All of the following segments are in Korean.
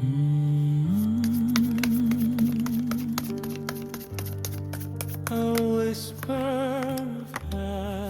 A whisper of light.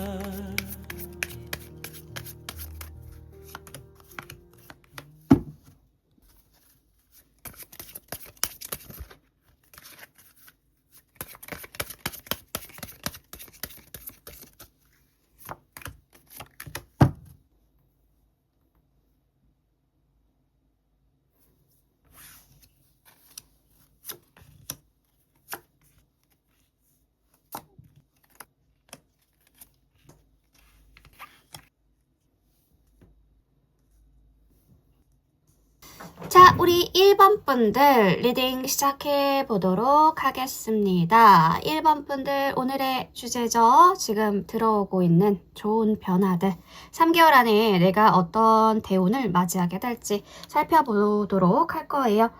자, 우리 1번 분들 리딩 시작해 보도록 하겠습니다. 1번 분들 오늘의 주제죠. 지금 들어오고 있는 좋은 변화들. 3개월 안에 내가 어떤 대운을 맞이하게 될지 살펴보도록 할 거예요.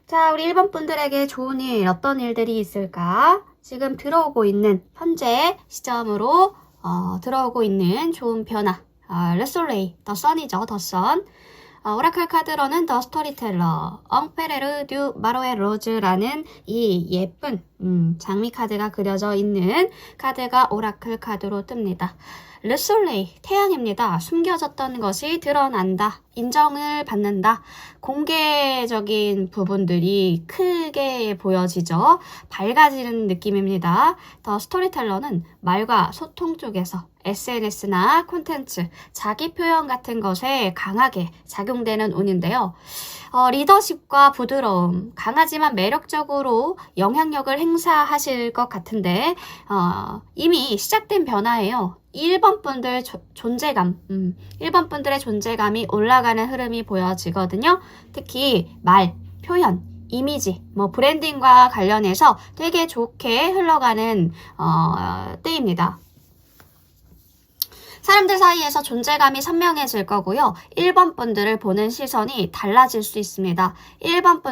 자, 우리 1번 분들에게 좋은 일, 어떤 일들이 있을까? 지금 들어오고 있는 현재 시점으로 들어오고 있는 좋은 변화. 르솔레이, 더 선이죠. 더 선. 오라클 카드로는 더 스토리텔러, 엉페레르 듀 마로의 로즈라는 이 예쁜 장미 카드가 그려져 있는 카드가 오라클 카드로 뜹니다. 르솔레이, 태양입니다. 숨겨졌던 것이 드러난다. 인정을 받는다. 공개적인 부분들이 크게 보여지죠. 밝아지는 느낌입니다. 더 스토리텔러는 말과 소통 쪽에서 SNS나 콘텐츠, 자기 표현 같은 것에 강하게 작용되는 운인데요. 리더십과 부드러움, 강하지만 매력적으로 영향력을 행사하실 것 같은데 이미 시작된 변화예요. 1번 분들 존재감, 1번 분들의 존재감이 올라가는 흐름이 보여지거든요. 특히 말, 표현, 이미지, 브랜딩과 관련해서 되게 좋게 흘러가는 때입니다. 사람들 사이에서 존재감이 선명해질 거고요. 1번 분들을 보는 시선이 달라질 수 있습니다. 1번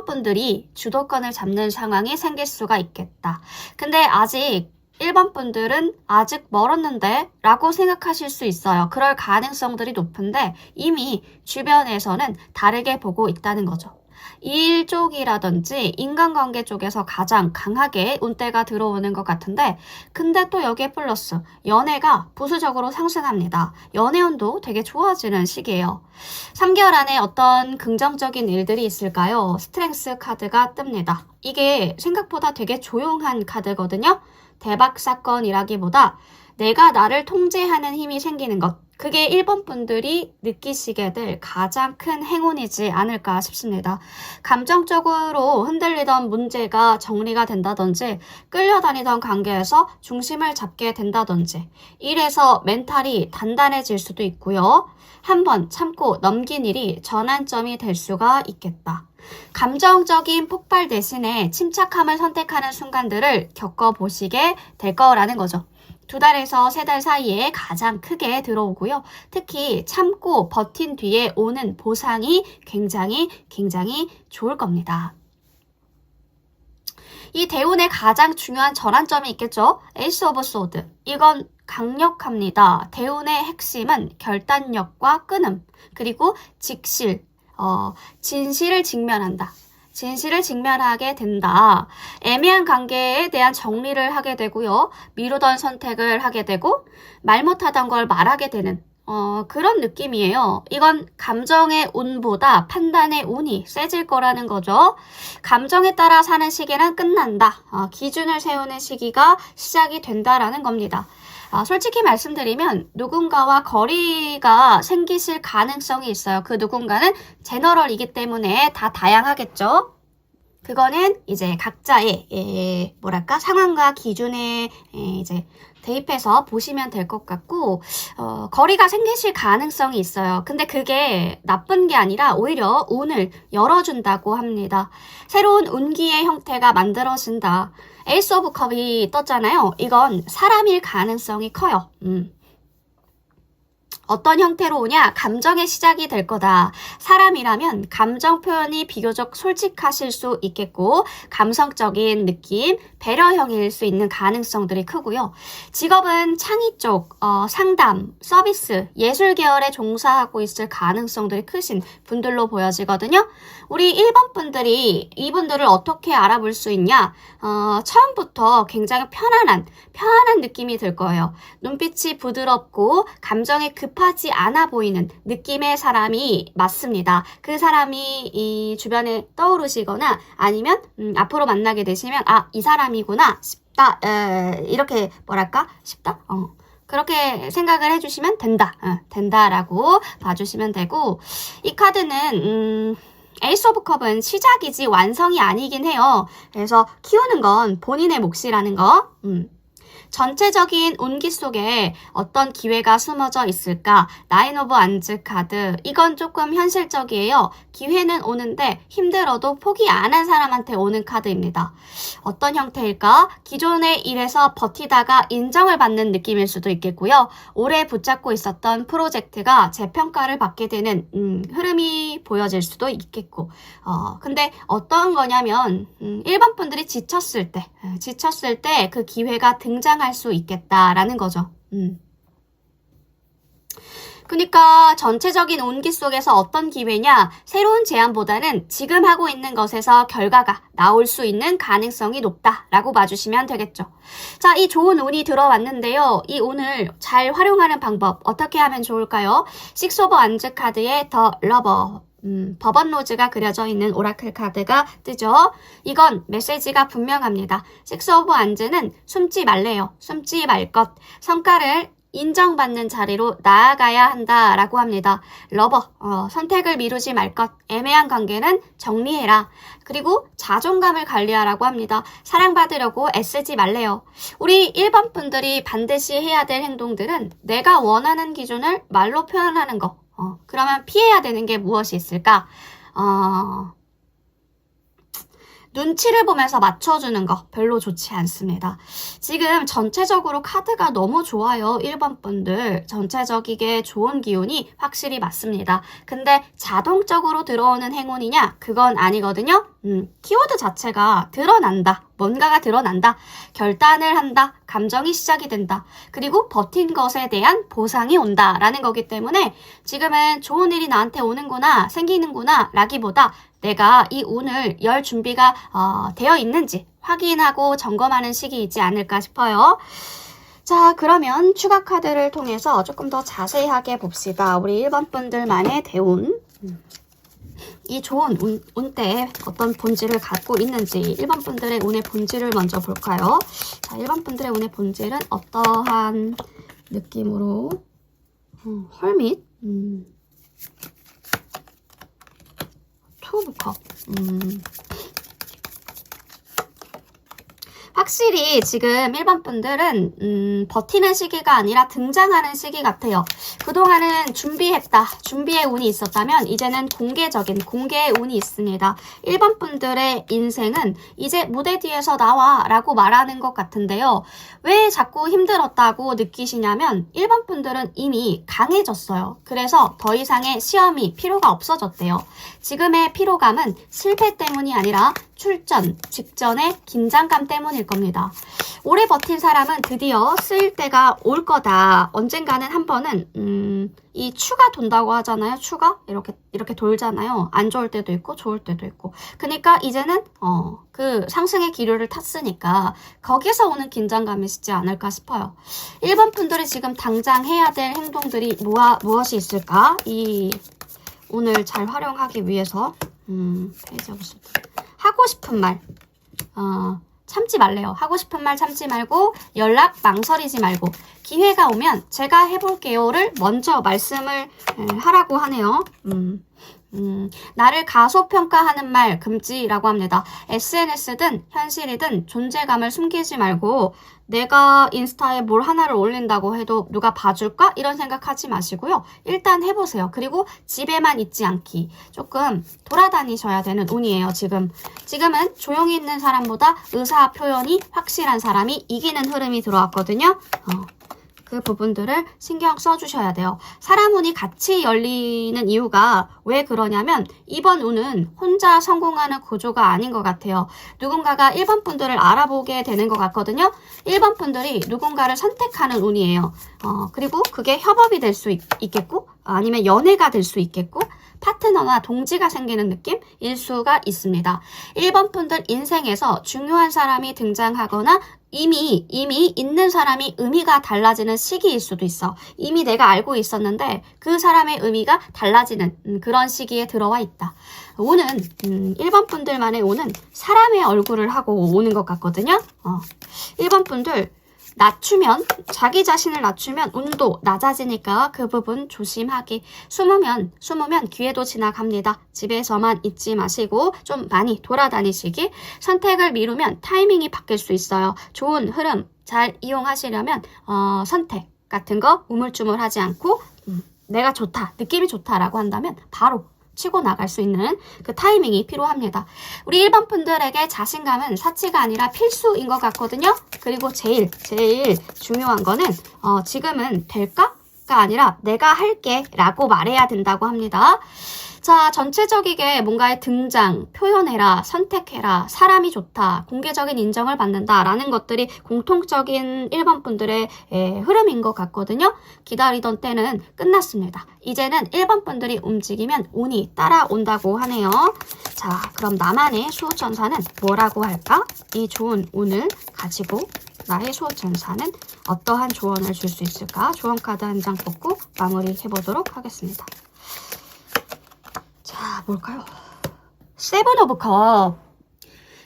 분들이 주도권을 잡는 상황이 생길 수가 있겠다. 근데 아직 1번 분들은 아직 멀었는데 라고 생각하실 수 있어요. 그럴 가능성들이 높은데 이미 주변에서는 다르게 보고 있다는 거죠. 일 쪽이라든지 인간관계 쪽에서 가장 강하게 운대가 들어오는 것 같은데 근데 또 여기에 플러스 연애가 부수적으로 상승합니다. 연애운도 되게 좋아지는 시기예요. 3개월 안에 어떤 긍정적인 일들이 있을까요? 스트렝스 카드가 뜹니다. 이게 생각보다 되게 조용한 카드거든요. 대박 사건이라기보다 내가 나를 통제하는 힘이 생기는 것. 그게 1번 분들이 느끼시게 될 가장 큰 행운이지 않을까 싶습니다. 감정적으로 흔들리던 문제가 정리가 된다든지 끌려다니던 관계에서 중심을 잡게 된다든지 일에서 멘탈이 단단해질 수도 있고요. 한번 참고 넘긴 일이 전환점이 될 수가 있겠다. 감정적인 폭발 대신에 침착함을 선택하는 순간들을 겪어보시게 될 거라는 거죠. 2달에서 3달 사이에 가장 크게 들어오고요. 특히 참고 버틴 뒤에 오는 보상이 굉장히 좋을 겁니다. 이 대운의 가장 중요한 전환점이 있겠죠? 에이스 오브 소드. 이건 강력합니다. 대운의 핵심은 결단력과 끊음, 그리고 직실, 진실을 직면한다. 진실을 직면하게 된다. 애매한 관계에 대한 정리를 하게 되고요. 미루던 선택을 하게 되고 말 못하던 걸 말하게 되는 그런 느낌이에요. 이건 감정의 운보다 판단의 운이 세질 거라는 거죠. 감정에 따라 사는 시기는 끝난다. 기준을 세우는 시기가 시작이 된다라는 겁니다. 솔직히 말씀드리면 누군가와 거리가 생기실 가능성이 있어요. 그 누군가는 제너럴이기 때문에 다 다양하겠죠. 그거는 이제 각자의 상황과 기준에 이제 대입해서 보시면 될 것 같고 거리가 생기실 가능성이 있어요. 근데 그게 나쁜 게 아니라 오히려 운을 열어준다고 합니다. 새로운 운기의 형태가 만들어진다. 에이스 오브 컵이 떴잖아요. 이건 사람일 가능성이 커요. 어떤 형태로 오냐? 감정의 시작이 될 거다. 사람이라면 감정 표현이 비교적 솔직하실 수 있겠고 감성적인 느낌, 배려형일 수 있는 가능성들이 크고요. 직업은 창의 쪽, 상담, 서비스, 예술 계열에 종사하고 있을 가능성들이 크신 분들로 보여지거든요. 우리 1번 분들이 이분들을 어떻게 알아볼 수 있냐? 처음부터 굉장히 편안한 느낌이 들 거예요. 눈빛이 부드럽고 감정이 급하지 않아 보이는 느낌의 사람이 맞습니다. 그 사람이 이 주변에 떠오르시거나 아니면 앞으로 만나게 되시면 이 사람이구나 싶다. 이렇게 뭐랄까? 싶다? 그렇게 생각을 해주시면 된다라고 봐주시면 되고 이 카드는 에이스 오브 컵은 시작이지 완성이 아니긴 해요. 그래서 키우는 건 본인의 몫이라는 거. 전체적인 운기 속에 어떤 기회가 숨어져 있을까? 나인 오브 안즈 카드. 이건 조금 현실적이에요. 기회는 오는데 힘들어도 포기 안 한 사람한테 오는 카드입니다. 어떤 형태일까? 기존의 일에서 버티다가 인정을 받는 느낌일 수도 있겠고요. 오래 붙잡고 있었던 프로젝트가 재평가를 받게 되는 흐름이 보여질 수도 있겠고. 근데 어떤 거냐면 1번 분들이 지쳤을 때 그 기회가 등장할 수 있겠다라는 거죠. 그러니까 전체적인 운기 속에서 어떤 기회냐? 새로운 제안보다는 지금 하고 있는 것에서 결과가 나올 수 있는 가능성이 높다라고 봐주시면 되겠죠. 자, 이 좋은 운이 들어왔는데요. 이 운을 잘 활용하는 방법 어떻게 하면 좋을까요? 식스 오브 안즈 카드의 더 러버. 버번 로즈가 그려져 있는 오라클 카드가 뜨죠. 이건 메시지가 분명합니다. 식스 오브 안즈는 숨지 말래요. 숨지 말 것. 성과를 인정받는 자리로 나아가야 한다라고 합니다. 러버, 선택을 미루지 말 것. 애매한 관계는 정리해라. 그리고 자존감을 관리하라고 합니다. 사랑받으려고 애쓰지 말래요. 우리 1번 분들이 반드시 해야 될 행동들은 내가 원하는 기준을 말로 표현하는 거. 그러면 피해야 되는 게 무엇이 있을까? 눈치를 보면서 맞춰주는 거 별로 좋지 않습니다. 지금 전체적으로 카드가 너무 좋아요. 1번 분들 전체적이게 좋은 기운이 확실히 맞습니다. 근데 자동적으로 들어오는 행운이냐? 그건 아니거든요. 키워드 자체가 드러난다. 뭔가가 드러난다. 결단을 한다. 감정이 시작이 된다. 그리고 버틴 것에 대한 보상이 온다. 라는 거기 때문에 지금은 좋은 일이 나한테 오는구나, 생기는구나 라기보다 내가 이 운을 열 준비가 되어 있는지 확인하고 점검하는 시기이지 않을까 싶어요. 자, 그러면 추가 카드를 통해서 조금 더 자세하게 봅시다. 우리 1번 분들만의 대운. 이 좋은 운때에 어떤 본질을 갖고 있는지 1번 분들의 운의 본질을 먼저 볼까요? 자, 1번 분들의 운의 본질은 어떠한 느낌으로 헐밋 투 오브 컵 확실히 지금 1번 분들은 버티는 시기가 아니라 등장하는 시기 같아요. 그동안은 준비의 운이 있었다면 이제는 공개의 운이 있습니다. 1번 분들의 인생은 이제 무대 뒤에서 나와 라고 말하는 것 같은데요. 왜 자꾸 힘들었다고 느끼시냐면 1번 분들은 이미 강해졌어요. 그래서 더 이상의 시험이 필요가 없어졌대요. 지금의 피로감은 실패 때문이 아니라 출전 직전의 긴장감 때문일 겁니다. 오래 버틴 사람은 드디어 쓰일 때가 올 거다. 언젠가는 한 번은 이 추가 돈다고 하잖아요. 추가 이렇게 돌잖아요. 안 좋을 때도 있고 좋을 때도 있고. 그러니까 이제는 그 상승의 기류를 탔으니까 거기서 오는 긴장감이시지 않을까 싶어요. 1번 분들이 지금 당장 해야 될 행동들이 무엇이 있을까? 이 오늘 잘 활용하기 위해서 페이지 없을 때 하고 싶은 말 참지 말래요. 하고 싶은 말 참지 말고 연락 망설이지 말고 기회가 오면 제가 해볼게요를 먼저 말씀을 하라고 하네요. 나를 가소평가하는 말 금지라고 합니다. SNS든 현실이든 존재감을 숨기지 말고 내가 인스타에 뭘 하나를 올린다고 해도 누가 봐줄까? 이런 생각하지 마시고요. 일단 해보세요. 그리고 집에만 있지 않기. 조금 돌아다니셔야 되는 운이에요. 지금은 조용히 있는 사람보다 의사 표현이 확실한 사람이 이기는 흐름이 들어왔거든요. 그 부분들을 신경 써주셔야 돼요. 사람 운이 같이 열리는 이유가 왜 그러냐면 2번 운은 혼자 성공하는 구조가 아닌 것 같아요. 누군가가 1번 분들을 알아보게 되는 것 같거든요. 1번 분들이 누군가를 선택하는 운이에요. 그리고 그게 협업이 될 수 있겠고 아니면 연애가 될 수 있겠고 파트너나 동지가 생기는 느낌일 수가 있습니다. 1번 분들 인생에서 중요한 사람이 등장하거나 이미 있는 사람이 의미가 달라지는 시기일 수도 있어. 이미 내가 알고 있었는데 그 사람의 의미가 달라지는 그런 시기에 들어와 있다. 오는 1번 분들만의 오는 사람의 얼굴을 하고 오는 것 같거든요. 1번 분들 낮추면 자기 자신을 낮추면 운도 낮아지니까 그 부분 조심하기. 숨으면 기회도 지나갑니다. 집에서만 있지 마시고 좀 많이 돌아다니시기. 선택을 미루면 타이밍이 바뀔 수 있어요. 좋은 흐름 잘 이용하시려면 선택 같은 거 우물쭈물하지 않고 내가 좋다, 느낌이 좋다라고 한다면 바로 치고 나갈 수 있는 그 타이밍이 필요합니다. 우리 1번 분들에게 자신감은 사치가 아니라 필수인 것 같거든요. 그리고 제일 중요한 거는 지금은 될까가 아니라 내가 할게 라고 말해야 된다고 합니다. 자, 전체적이게 뭔가의 등장, 표현해라, 선택해라, 사람이 좋다, 공개적인 인정을 받는다 라는 것들이 공통적인 1번 분들의 흐름인 것 같거든요. 기다리던 때는 끝났습니다. 이제는 1번 분들이 움직이면 운이 따라온다고 하네요. 자, 그럼 나만의 수호천사는 뭐라고 할까? 이 좋은 운을 가지고 나의 수호천사는 어떠한 조언을 줄 수 있을까? 조언 카드 한 장 뽑고 마무리해보도록 하겠습니다. 자, 뭘까요? 세븐 오브 컵.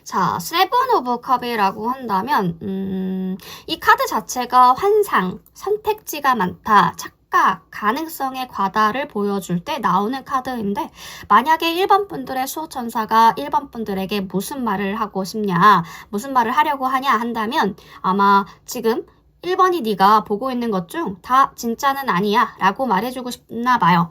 자, 세븐 오브 컵이라고 한다면 이 카드 자체가 환상, 선택지가 많다, 착각, 가능성의 과다를 보여줄 때 나오는 카드인데 만약에 1번 분들의 수호천사가 1번 분들에게 무슨 말을 하고 싶냐, 무슨 말을 하려고 하냐 한다면 아마 지금 1번이 네가 보고 있는 것 중 다 진짜는 아니야 라고 말해주고 싶나 봐요.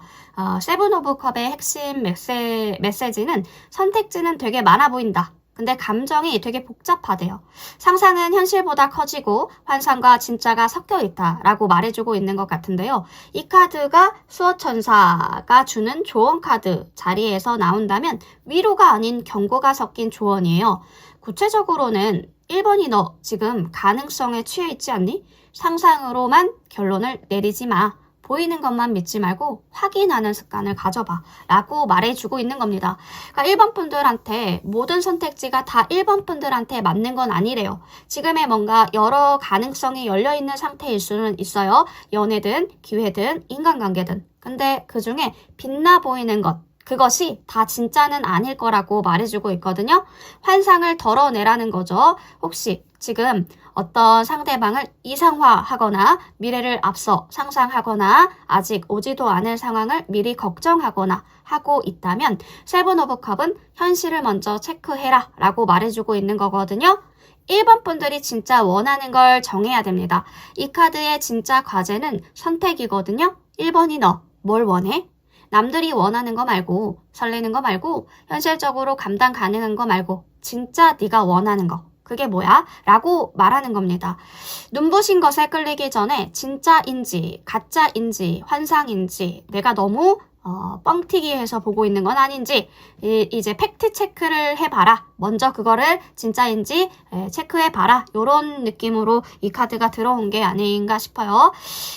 세븐 오브 컵의 핵심 메시지는 선택지는 되게 많아 보인다. 근데 감정이 되게 복잡하대요. 상상은 현실보다 커지고 환상과 진짜가 섞여 있다 라고 말해주고 있는 것 같은데요. 이 카드가 수호천사가 주는 조언 카드 자리에서 나온다면 위로가 아닌 경고가 섞인 조언이에요. 구체적으로는 1번이 너 지금 가능성에 취해 있지 않니? 상상으로만 결론을 내리지 마. 보이는 것만 믿지 말고 확인하는 습관을 가져봐 라고 말해주고 있는 겁니다. 그러니까 1번 분들한테 모든 선택지가 다 1번 분들한테 맞는 건 아니래요. 지금의 뭔가 여러 가능성이 열려있는 상태일 수는 있어요. 연애든 기회든 인간관계든. 근데 그중에 빛나 보이는 것, 그것이 다 진짜는 아닐 거라고 말해주고 있거든요. 환상을 덜어내라는 거죠. 혹시 지금 어떤 상대방을 이상화하거나 미래를 앞서 상상하거나 아직 오지도 않을 상황을 미리 걱정하거나 하고 있다면 세븐 오브 컵은 현실을 먼저 체크해라 라고 말해주고 있는 거거든요. 1번 분들이 진짜 원하는 걸 정해야 됩니다. 이 카드의 진짜 과제는 선택이거든요. 1번이 너 뭘 원해? 남들이 원하는 거 말고 설레는 거 말고 현실적으로 감당 가능한 거 말고 진짜 네가 원하는 거 그게 뭐야? 라고 말하는 겁니다. 눈부신 것에 끌리기 전에 진짜인지 가짜인지 환상인지 내가 너무 뻥튀기해서 보고 있는 건 아닌지 이제 팩트 체크를 해봐라. 먼저 그거를 진짜인지 체크해봐라. 이런 느낌으로 이 카드가 들어온 게 아닌가 싶어요.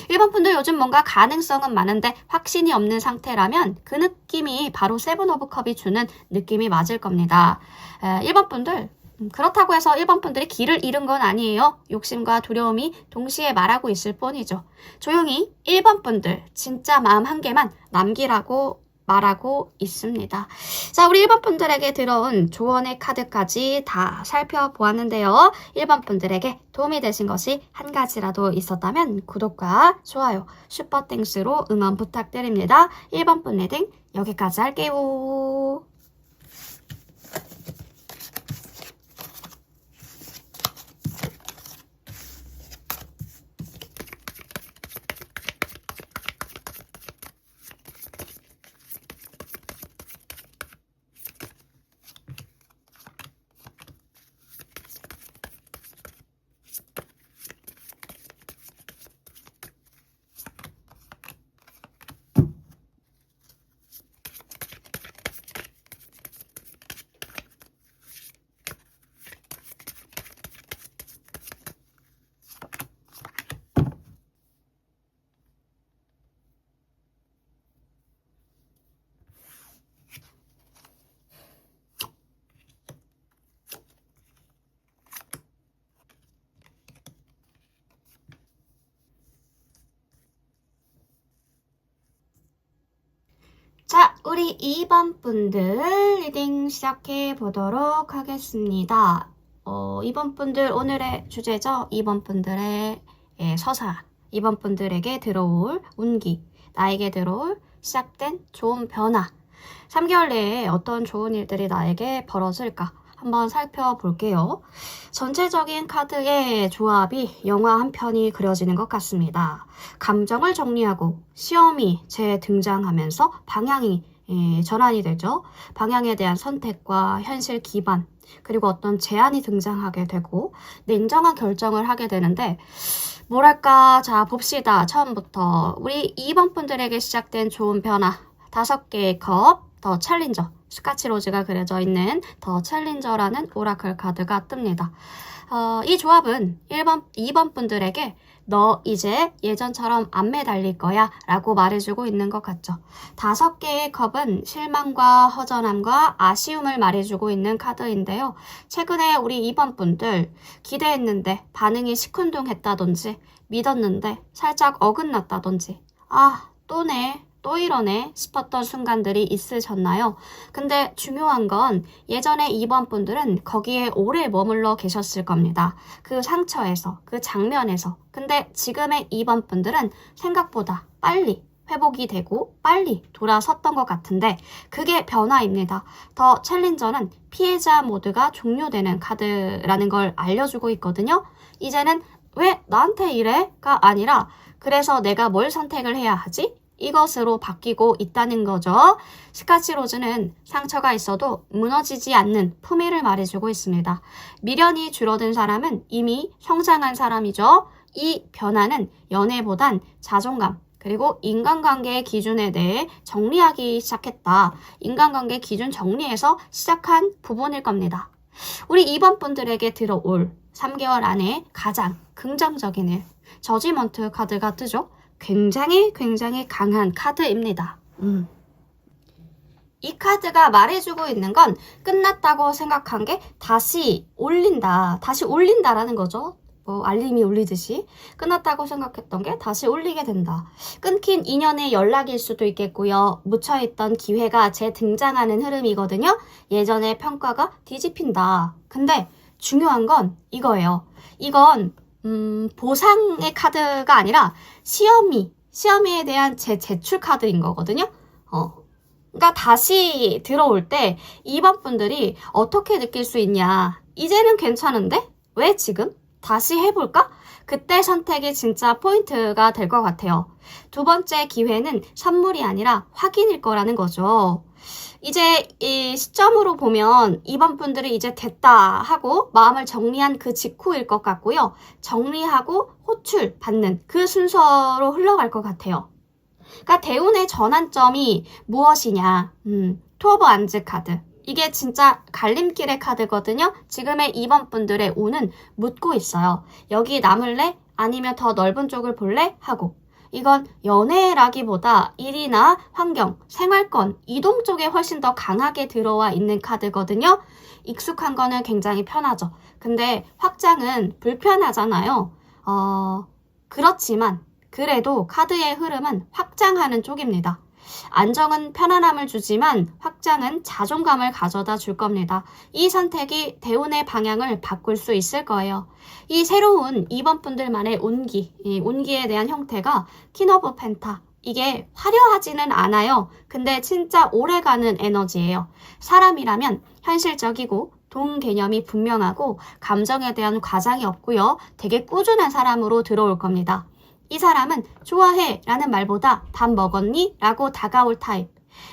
1번 분들 요즘 뭔가 가능성은 많은데 확신이 없는 상태라면 그 느낌이 바로 세븐 오브 컵이 주는 느낌이 맞을 겁니다. 1번 분들 그렇다고 해서 1번 분들이 길을 잃은 건 아니에요. 욕심과 두려움이 동시에 말하고 있을 뿐이죠. 조용히 1번 분들 진짜 마음 한 개만 남기라고 말하고 있습니다. 자, 우리 1번 분들에게 들어온 조언의 카드까지 다 살펴보았는데요. 1번 분들에게 도움이 되신 것이 한 가지라도 있었다면 구독과 좋아요, 슈퍼땡스로 응원 부탁드립니다. 1번 분 리딩 여기까지 할게요. 우리 2번 분들 리딩 시작해 보도록 하겠습니다. 2번 분들 오늘의 주제죠. 2번 분들의 서사, 2번 분들에게 들어올 운기, 나에게 들어올 시작된 좋은 변화. 3개월 내에 어떤 좋은 일들이 나에게 벌어질까? 한번 살펴볼게요. 전체적인 카드의 조합이 영화 한 편이 그려지는 것 같습니다. 감정을 정리하고 시험이 재등장하면서 방향이 전환이 되죠. 방향에 대한 선택과 현실 기반, 그리고 어떤 제안이 등장하게 되고 냉정한 결정을 하게 되는데 뭐랄까, 자 봅시다. 처음부터 우리 2번 분들에게 시작된 좋은 변화, 5개의 컵, 더 챌린저, 스카치로즈가 그려져 있는 더 챌린저라는 오라클 카드가 뜹니다. 이 조합은 2번 분들에게 너 이제 예전처럼 안 매달릴 거야 라고 말해주고 있는 것 같죠. 5개의 컵은 실망과 허전함과 아쉬움을 말해주고 있는 카드인데요. 최근에 우리 2번 분들 기대했는데 반응이 시큰둥했다든지 믿었는데 살짝 어긋났다든지 또네 또 이러네 싶었던 순간들이 있으셨나요? 근데 중요한 건 예전에 2번 분들은 거기에 오래 머물러 계셨을 겁니다. 그 상처에서, 그 장면에서. 근데 지금의 2번 분들은 생각보다 빨리 회복이 되고 빨리 돌아섰던 것 같은데 그게 변화입니다. 더 챌린저는 피해자 모드가 종료되는 카드라는 걸 알려주고 있거든요. 이제는 왜 나한테 이래?가 아니라 그래서 내가 뭘 선택을 해야 하지? 이것으로 바뀌고 있다는 거죠. 스카치로즈는 상처가 있어도 무너지지 않는 품위를 말해주고 있습니다. 미련이 줄어든 사람은 이미 성장한 사람이죠. 이 변화는 연애보단 자존감, 그리고 인간관계의 기준에 대해 정리하기 시작했다. 인간관계 기준 정리해서 시작한 부분일 겁니다. 우리 2번 분들에게 들어올 3개월 안에 가장 긍정적인 일, 저지먼트 카드가 뜨죠. 굉장히 강한 카드입니다. 이 카드가 말해주고 있는 건 끝났다고 생각한 게 다시 올린다라는 거죠. 뭐 알림이 울리듯이 끝났다고 생각했던 게 다시 올리게 된다. 끊긴 인연의 연락일 수도 있겠고요. 묻혀있던 기회가 재등장하는 흐름이거든요. 예전의 평가가 뒤집힌다. 근데 중요한 건 이거예요. 이건 보상의 카드가 아니라 시험에 대한 제출 카드인 거거든요. 그러니까 다시 들어올 때 2번 분들이 어떻게 느낄 수 있냐. 이제는 괜찮은데? 왜 지금? 다시 해볼까? 그때 선택이 진짜 포인트가 될 것 같아요. 2번째 기회는 선물이 아니라 확인일 거라는 거죠. 이제 이 시점으로 보면 2번 분들이 이제 됐다 하고 마음을 정리한 그 직후일 것 같고요. 정리하고 호출 받는 그 순서로 흘러갈 것 같아요. 그러니까 대운의 전환점이 무엇이냐? 투 오브 안즈 카드. 이게 진짜 갈림길의 카드거든요. 지금의 2번 분들의 운은 묻고 있어요. 여기 남을래? 아니면 더 넓은 쪽을 볼래? 하고. 이건 연애라기보다 일이나 환경, 생활권, 이동 쪽에 훨씬 더 강하게 들어와 있는 카드거든요. 익숙한 거는 굉장히 편하죠. 근데 확장은 불편하잖아요. 그렇지만 그래도 카드의 흐름은 확장하는 쪽입니다. 안정은 편안함을 주지만 확장은 자존감을 가져다 줄 겁니다. 이 선택이 대운의 방향을 바꿀 수 있을 거예요. 이 새로운 2번 분들만의 운기, 이 운기에 대한 형태가 퀸 오브 펜타. 이게 화려하지는 않아요. 근데 진짜 오래가는 에너지예요. 사람이라면 현실적이고 돈 개념이 분명하고 감정에 대한 과장이 없고요. 되게 꾸준한 사람으로 들어올 겁니다. 이 사람은 좋아해 라는 말보다 밥 먹었니? 라고 다가올 타입.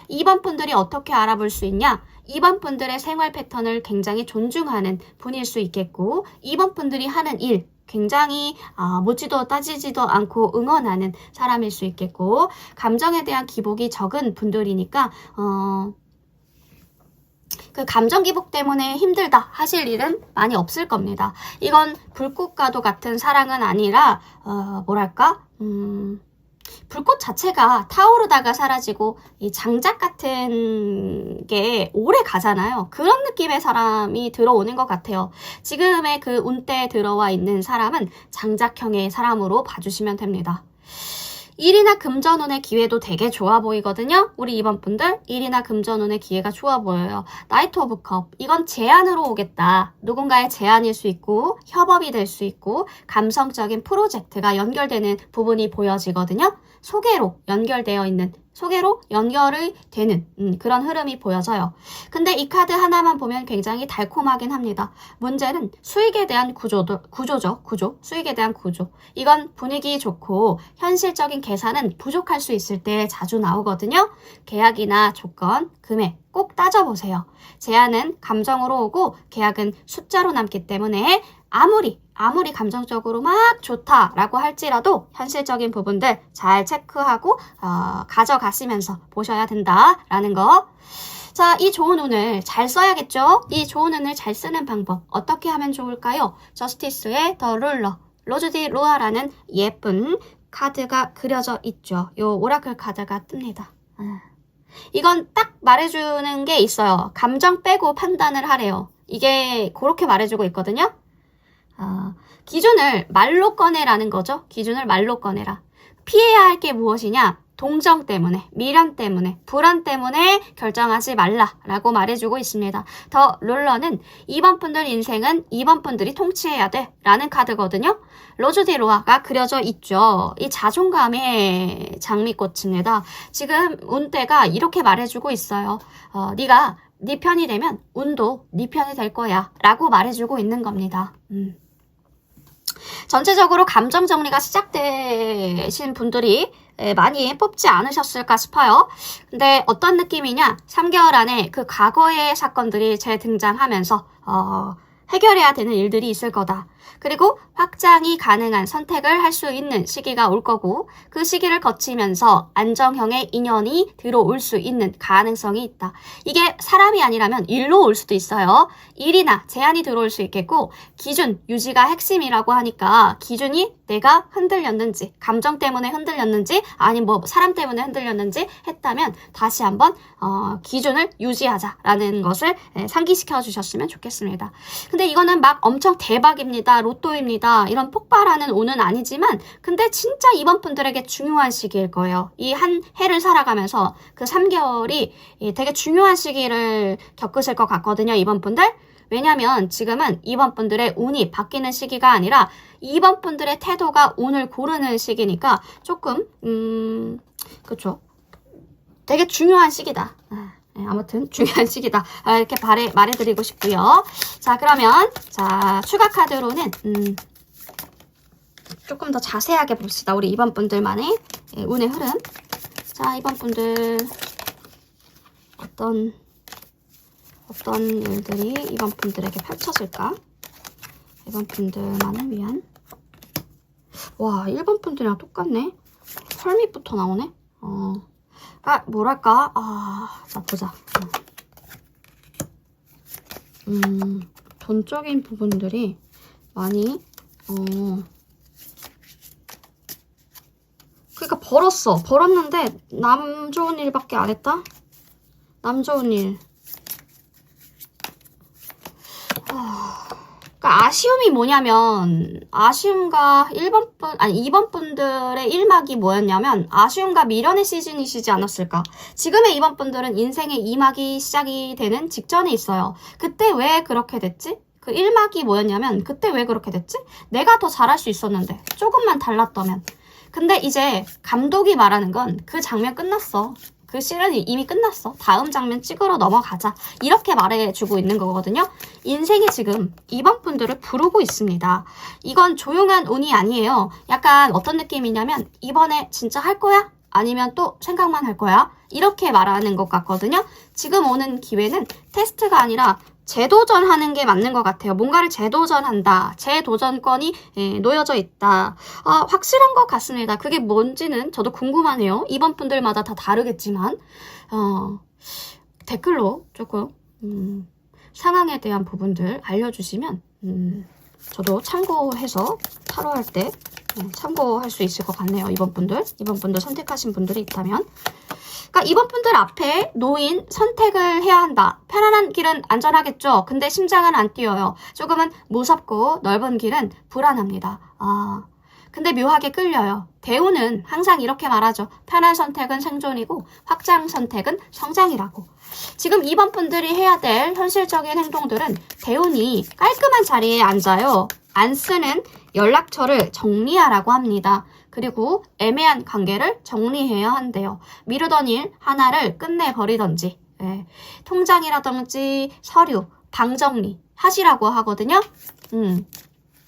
2번 분들이 어떻게 알아볼 수 있냐? 2번 분들의 생활 패턴을 굉장히 존중하는 분일 수 있겠고 2번 분들이 하는 일 굉장히 묻지도 따지지도 않고 응원하는 사람일 수 있겠고 감정에 대한 기복이 적은 분들이니까 그 감정 기복 때문에 힘들다 하실 일은 많이 없을 겁니다. 이건 불꽃과도 같은 사랑은 아니라 뭐랄까 불꽃 자체가 타오르다가 사라지고 이 장작 같은 게 오래 가잖아요. 그런 느낌의 사람이 들어오는 것 같아요. 지금의 그 운대에 들어와 있는 사람은 장작형의 사람으로 봐주시면 됩니다. 일이나 금전운의 기회도 되게 좋아 보이거든요. 우리 이번 분들 일이나 금전운의 기회가 좋아 보여요. 나이트 오브 컵. 이건 제안으로 오겠다. 누군가의 제안일 수 있고 협업이 될 수 있고 감성적인 프로젝트가 연결되는 부분이 보여지거든요. 소개로 연결되어 있는 소개로 연결이 되는 그런 흐름이 보여져요. 근데 이 카드 하나만 보면 굉장히 달콤하긴 합니다. 문제는 수익에 대한 구조죠. 수익에 대한 구조. 이건 분위기 좋고 현실적인 계산은 부족할 수 있을 때 자주 나오거든요. 계약이나 조건, 금액 꼭 따져보세요. 제안은 감정으로 오고 계약은 숫자로 남기 때문에 아무리 감정적으로 막 좋다라고 할지라도 현실적인 부분들 잘 체크하고 가져가시면서 보셔야 된다라는 거. 자, 이 좋은 운을 잘 써야겠죠? 이 좋은 운을 잘 쓰는 방법 어떻게 하면 좋을까요? 저스티스의 더 룰러, 로즈 디 루아라는 예쁜 카드가 그려져 있죠. 요 오라클 카드가 뜹니다. 이건 딱 말해주는 게 있어요. 감정 빼고 판단을 하래요. 이게 그렇게 말해주고 있거든요. 기준을 말로 꺼내라는 거죠. 기준을 말로 꺼내라. 피해야 할 게 무엇이냐? 동정 때문에, 미련 때문에, 불안 때문에 결정하지 말라라고 말해주고 있습니다. 더 룰러는 이번 분들 인생은 이번 분들이 통치해야 돼 라는 카드거든요. 로즈 디 로아가 그려져 있죠. 이 자존감의 장미꽃입니다. 지금 운대가 이렇게 말해주고 있어요. 네가 네 편이 되면 운도 네 편이 될 거야 라고 말해주고 있는 겁니다. 전체적으로 감정 정리가 시작되신 분들이 많이 뽑지 않으셨을까 싶어요. 근데 어떤 느낌이냐? 3개월 안에 그 과거의 사건들이 재등장하면서 해결해야 되는 일들이 있을 거다. 그리고 확장이 가능한 선택을 할 수 있는 시기가 올 거고 그 시기를 거치면서 안정형의 인연이 들어올 수 있는 가능성이 있다. 이게 사람이 아니라면 일로 올 수도 있어요. 일이나 제안이 들어올 수 있겠고 기준 유지가 핵심이라고 하니까 기준이 내가 흔들렸는지 감정 때문에 흔들렸는지 아니면 뭐 사람 때문에 흔들렸는지 했다면 다시 한번 기준을 유지하자라는 것을 상기시켜 주셨으면 좋겠습니다. 근데 이거는 막 엄청 대박입니다. 로또입니다. 이런 폭발하는 운은 아니지만 근데 진짜 이번 분들에게 중요한 시기일 거예요. 이 한 해를 살아가면서 그 3개월이 되게 중요한 시기를 겪으실 것 같거든요. 이번 분들. 왜냐면 지금은 이번 분들의 운이 바뀌는 시기가 아니라 이번 분들의 태도가 운을 고르는 시기니까 조금 그쵸. 되게 중요한 시기다. 아무튼 중요한 시기다. 이렇게 말해드리고 싶고요. 자, 그러면 자 추가 카드로는 조금 더 자세하게 봅시다. 우리 이번 분들만의 운의 흐름. 자, 이번 분들 어떤 일들이 이번 분들에게 펼쳐질까? 이번 분들만을 위한. 와, 1번 분들이랑 똑같네. 헐밑부터 나오네. 뭐랄까. 자, 보자. 돈적인 부분들이 많이, 그러니까 벌었는데, 남 좋은 일밖에 안 했다? 남 좋은 일. 그러니까 아쉬움이 뭐냐면 아쉬움과 2번 분들의 1막이 뭐였냐면 아쉬움과 미련의 시즌이시지 않았을까. 지금의 2번 분들은 인생의 2막이 시작이 되는 직전에 있어요. 그때 왜 그렇게 됐지? 그 1막이 뭐였냐면 그때 왜 그렇게 됐지? 내가 더 잘할 수 있었는데 조금만 달랐다면. 근데 이제 감독이 말하는 건 그 장면 끝났어. 그 씬은 이미 끝났어. 다음 장면 찍으러 넘어가자. 이렇게 말해주고 있는 거거든요. 인생이 지금 이번 분들을 부르고 있습니다. 이건 조용한 운이 아니에요. 약간 어떤 느낌이냐면 이번에 진짜 할 거야? 아니면 또 생각만 할 거야? 이렇게 말하는 것 같거든요. 지금 오는 기회는 테스트가 아니라 재도전하는 게 맞는 것 같아요. 뭔가를 재도전한다. 재도전권이 놓여져 있다. 확실한 것 같습니다. 그게 뭔지는 저도 궁금하네요. 이번 분들마다 다 다르겠지만 댓글로 조금 상황에 대한 부분들 알려주시면 저도 참고해서 타로할 때 참고할 수 있을 것 같네요. 이번 분들 선택하신 분들이 있다면. 그러니까 이번 분들 앞에 놓인 선택을 해야 한다. 편안한 길은 안전하겠죠. 근데 심장은 안 뛰어요. 조금은 무섭고 넓은 길은 불안합니다. 근데 묘하게 끌려요. 대우는 항상 이렇게 말하죠. 편한 선택은 생존이고 확장 선택은 성장이라고. 지금 2번 분들이 해야 될 현실적인 행동들은 대운이 깔끔한 자리에 앉아요. 안 쓰는 연락처를 정리하라고 합니다. 그리고 애매한 관계를 정리해야 한대요. 미루던 일 하나를 끝내버리던지, 통장이라든지 서류, 방 정리 하시라고 하거든요.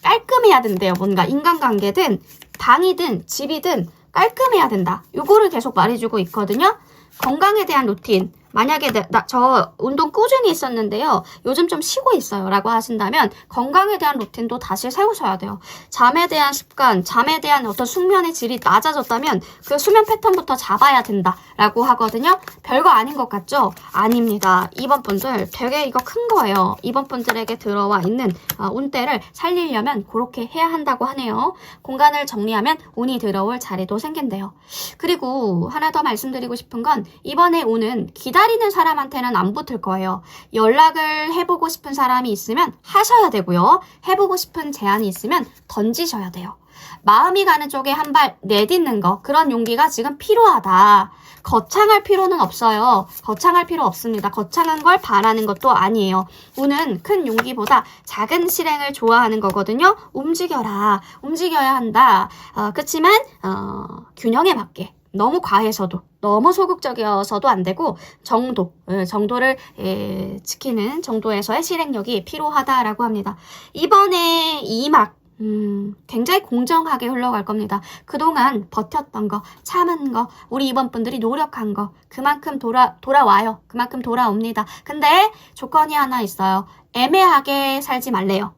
깔끔해야 된대요. 뭔가 인간관계든 방이든 집이든 깔끔해야 된다. 요거를 계속 말해주고 있거든요. 건강에 대한 루틴. 만약에 저 운동 꾸준히 했었는데요. 요즘 좀 쉬고 있어요. 라고 하신다면 건강에 대한 루틴도 다시 세우셔야 돼요. 잠에 대한 습관, 잠에 대한 어떤 숙면의 질이 낮아졌다면 그 수면 패턴부터 잡아야 된다. 라고 하거든요. 별거 아닌 것 같죠? 아닙니다. 2번 분들 되게 이거 큰 거예요. 2번 분들에게 들어와 있는 운대를 살리려면 그렇게 해야 한다고 하네요. 공간을 정리하면 운이 들어올 자리도 생긴대요. 그리고 하나 더 말씀드리고 싶은 건 이번에 운은 기다리는 사람한테는 안 붙을 거예요. 연락을 해보고 싶은 사람이 있으면 하셔야 되고요. 해보고 싶은 제안이 있으면 던지셔야 돼요. 마음이 가는 쪽에 한 발 내딛는 거, 그런 용기가 지금 필요하다. 거창할 필요는 없어요. 거창할 필요 없습니다. 거창한 걸 바라는 것도 아니에요. 운은 큰 용기보다 작은 실행을 좋아하는 거거든요. 움직여라. 움직여야 한다. 그치만 균형에 맞게. 너무 과해서도 너무 소극적이어서도 안 되고 정도를 지키는 정도에서의 실행력이 필요하다라고 합니다. 이번에 2막 굉장히 공정하게 흘러갈 겁니다. 그동안 버텼던 거, 참은 거, 우리 이번 분들이 노력한 거 그만큼 돌아와요. 그만큼 돌아옵니다. 근데 조건이 하나 있어요. 애매하게 살지 말래요.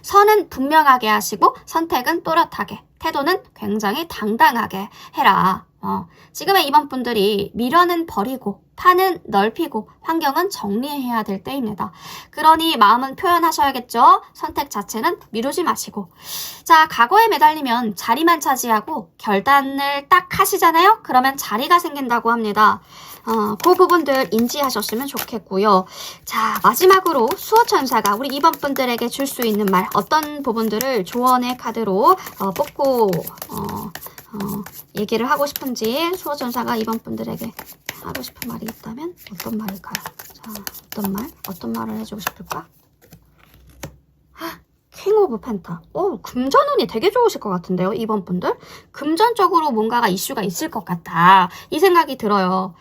선은 분명하게 하시고 선택은 또렷하게, 태도는 굉장히 당당하게 해라. 지금의 이번 분들이 미련은 버리고 판은 넓히고 환경은 정리해야 될 때입니다. 그러니 마음은 표현하셔야겠죠. 선택 자체는 미루지 마시고. 자, 과거에 매달리면 자리만 차지하고 결단을 딱 하시잖아요. 그러면 자리가 생긴다고 합니다. 그 부분들 인지하셨으면 좋겠고요. 자, 마지막으로 수호천사가 우리 이번 분들에게 줄 수 있는 말, 어떤 부분들을 조언의 카드로 뽑고 얘기를 하고 싶은지, 수호천사가 이번 분들에게 하고 싶은 말이 있다면 어떤 말일까요? 자, 어떤 말을 해주고 싶을까? 킹 오브 펜타. 금전운이 되게 좋으실 것 같은데요, 이번 분들? 금전적으로 뭔가가 이슈가 있을 것 같다. 이 생각이 들어요.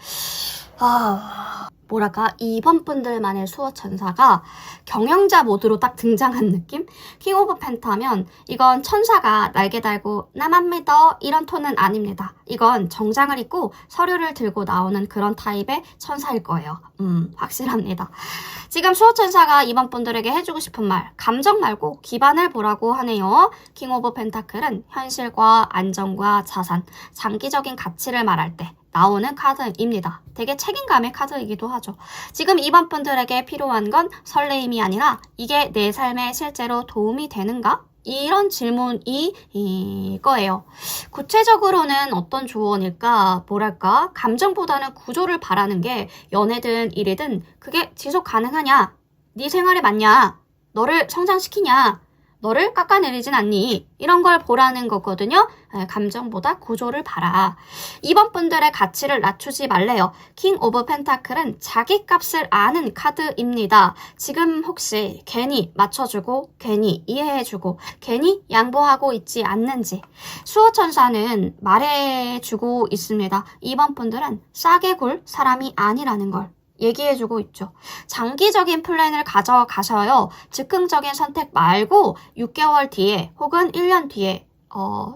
뭐랄까, 이번 분들만의 수호천사가 경영자 모드로 딱 등장한 느낌? 킹 오브 펜타면 이건 천사가 날개 달고 나만 믿어 이런 톤은 아닙니다. 이건 정장을 입고 서류를 들고 나오는 그런 타입의 천사일 거예요. 확실합니다. 지금 수호천사가 이번 분들에게 해주고 싶은 말, 감정 말고 기반을 보라고 하네요. 킹 오브 펜타클은 현실과 안정과 자산, 장기적인 가치를 말할 때 나오는 카드입니다. 되게 책임감의 카드이기도 하죠. 지금 이번 분들에게 필요한 건 설레임이 아니라 이게 내 삶에 실제로 도움이 되는가? 이런 질문이 거예요. 구체적으로는 어떤 조언일까? 뭐랄까? 감정보다는 구조를 바라는 게 연애든 일이든 그게 지속 가능하냐? 네 생활에 맞냐? 너를 성장시키냐? 너를 깎아내리진 않니? 이런 걸 보라는 거거든요. 감정보다 구조를 봐라. 이번 분들의 가치를 낮추지 말래요. 킹 오브 펜타클은 자기 값을 아는 카드입니다. 지금 혹시 괜히 맞춰주고 괜히 이해해주고 괜히 양보하고 있지 않는지 수호천사는 말해주고 있습니다. 이번 분들은 싸게 굴 사람이 아니라는 걸 얘기해주고 있죠. 장기적인 플랜을 가져가셔요. 즉흥적인 선택 말고 6개월 뒤에 혹은 1년 뒤에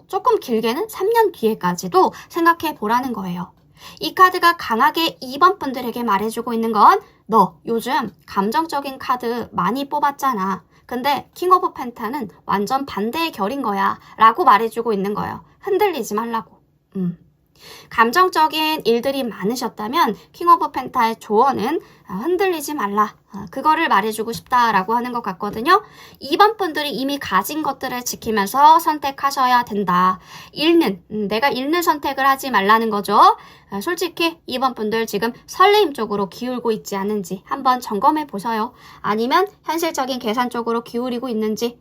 조금 길게는 3년 뒤에까지도 생각해 보라는 거예요. 이 카드가 강하게 2번 분들에게 말해주고 있는 건 너 요즘 감정적인 카드 많이 뽑았잖아. 근데 킹 오브 펜타는 완전 반대의 결인 거야 라고 말해주고 있는 거예요. 흔들리지 말라고. 감정적인 일들이 많으셨다면 킹 오브 펜타의 조언은 흔들리지 말라. 그거를 말해주고 싶다라고 하는 것 같거든요. 2번 분들이 이미 가진 것들을 지키면서 선택하셔야 된다. 내가 잃는 선택을 하지 말라는 거죠. 솔직히 2번 분들 지금 설레임 쪽으로 기울고 있지 않은지 한번 점검해 보셔요. 아니면 현실적인 계산 쪽으로 기울이고 있는지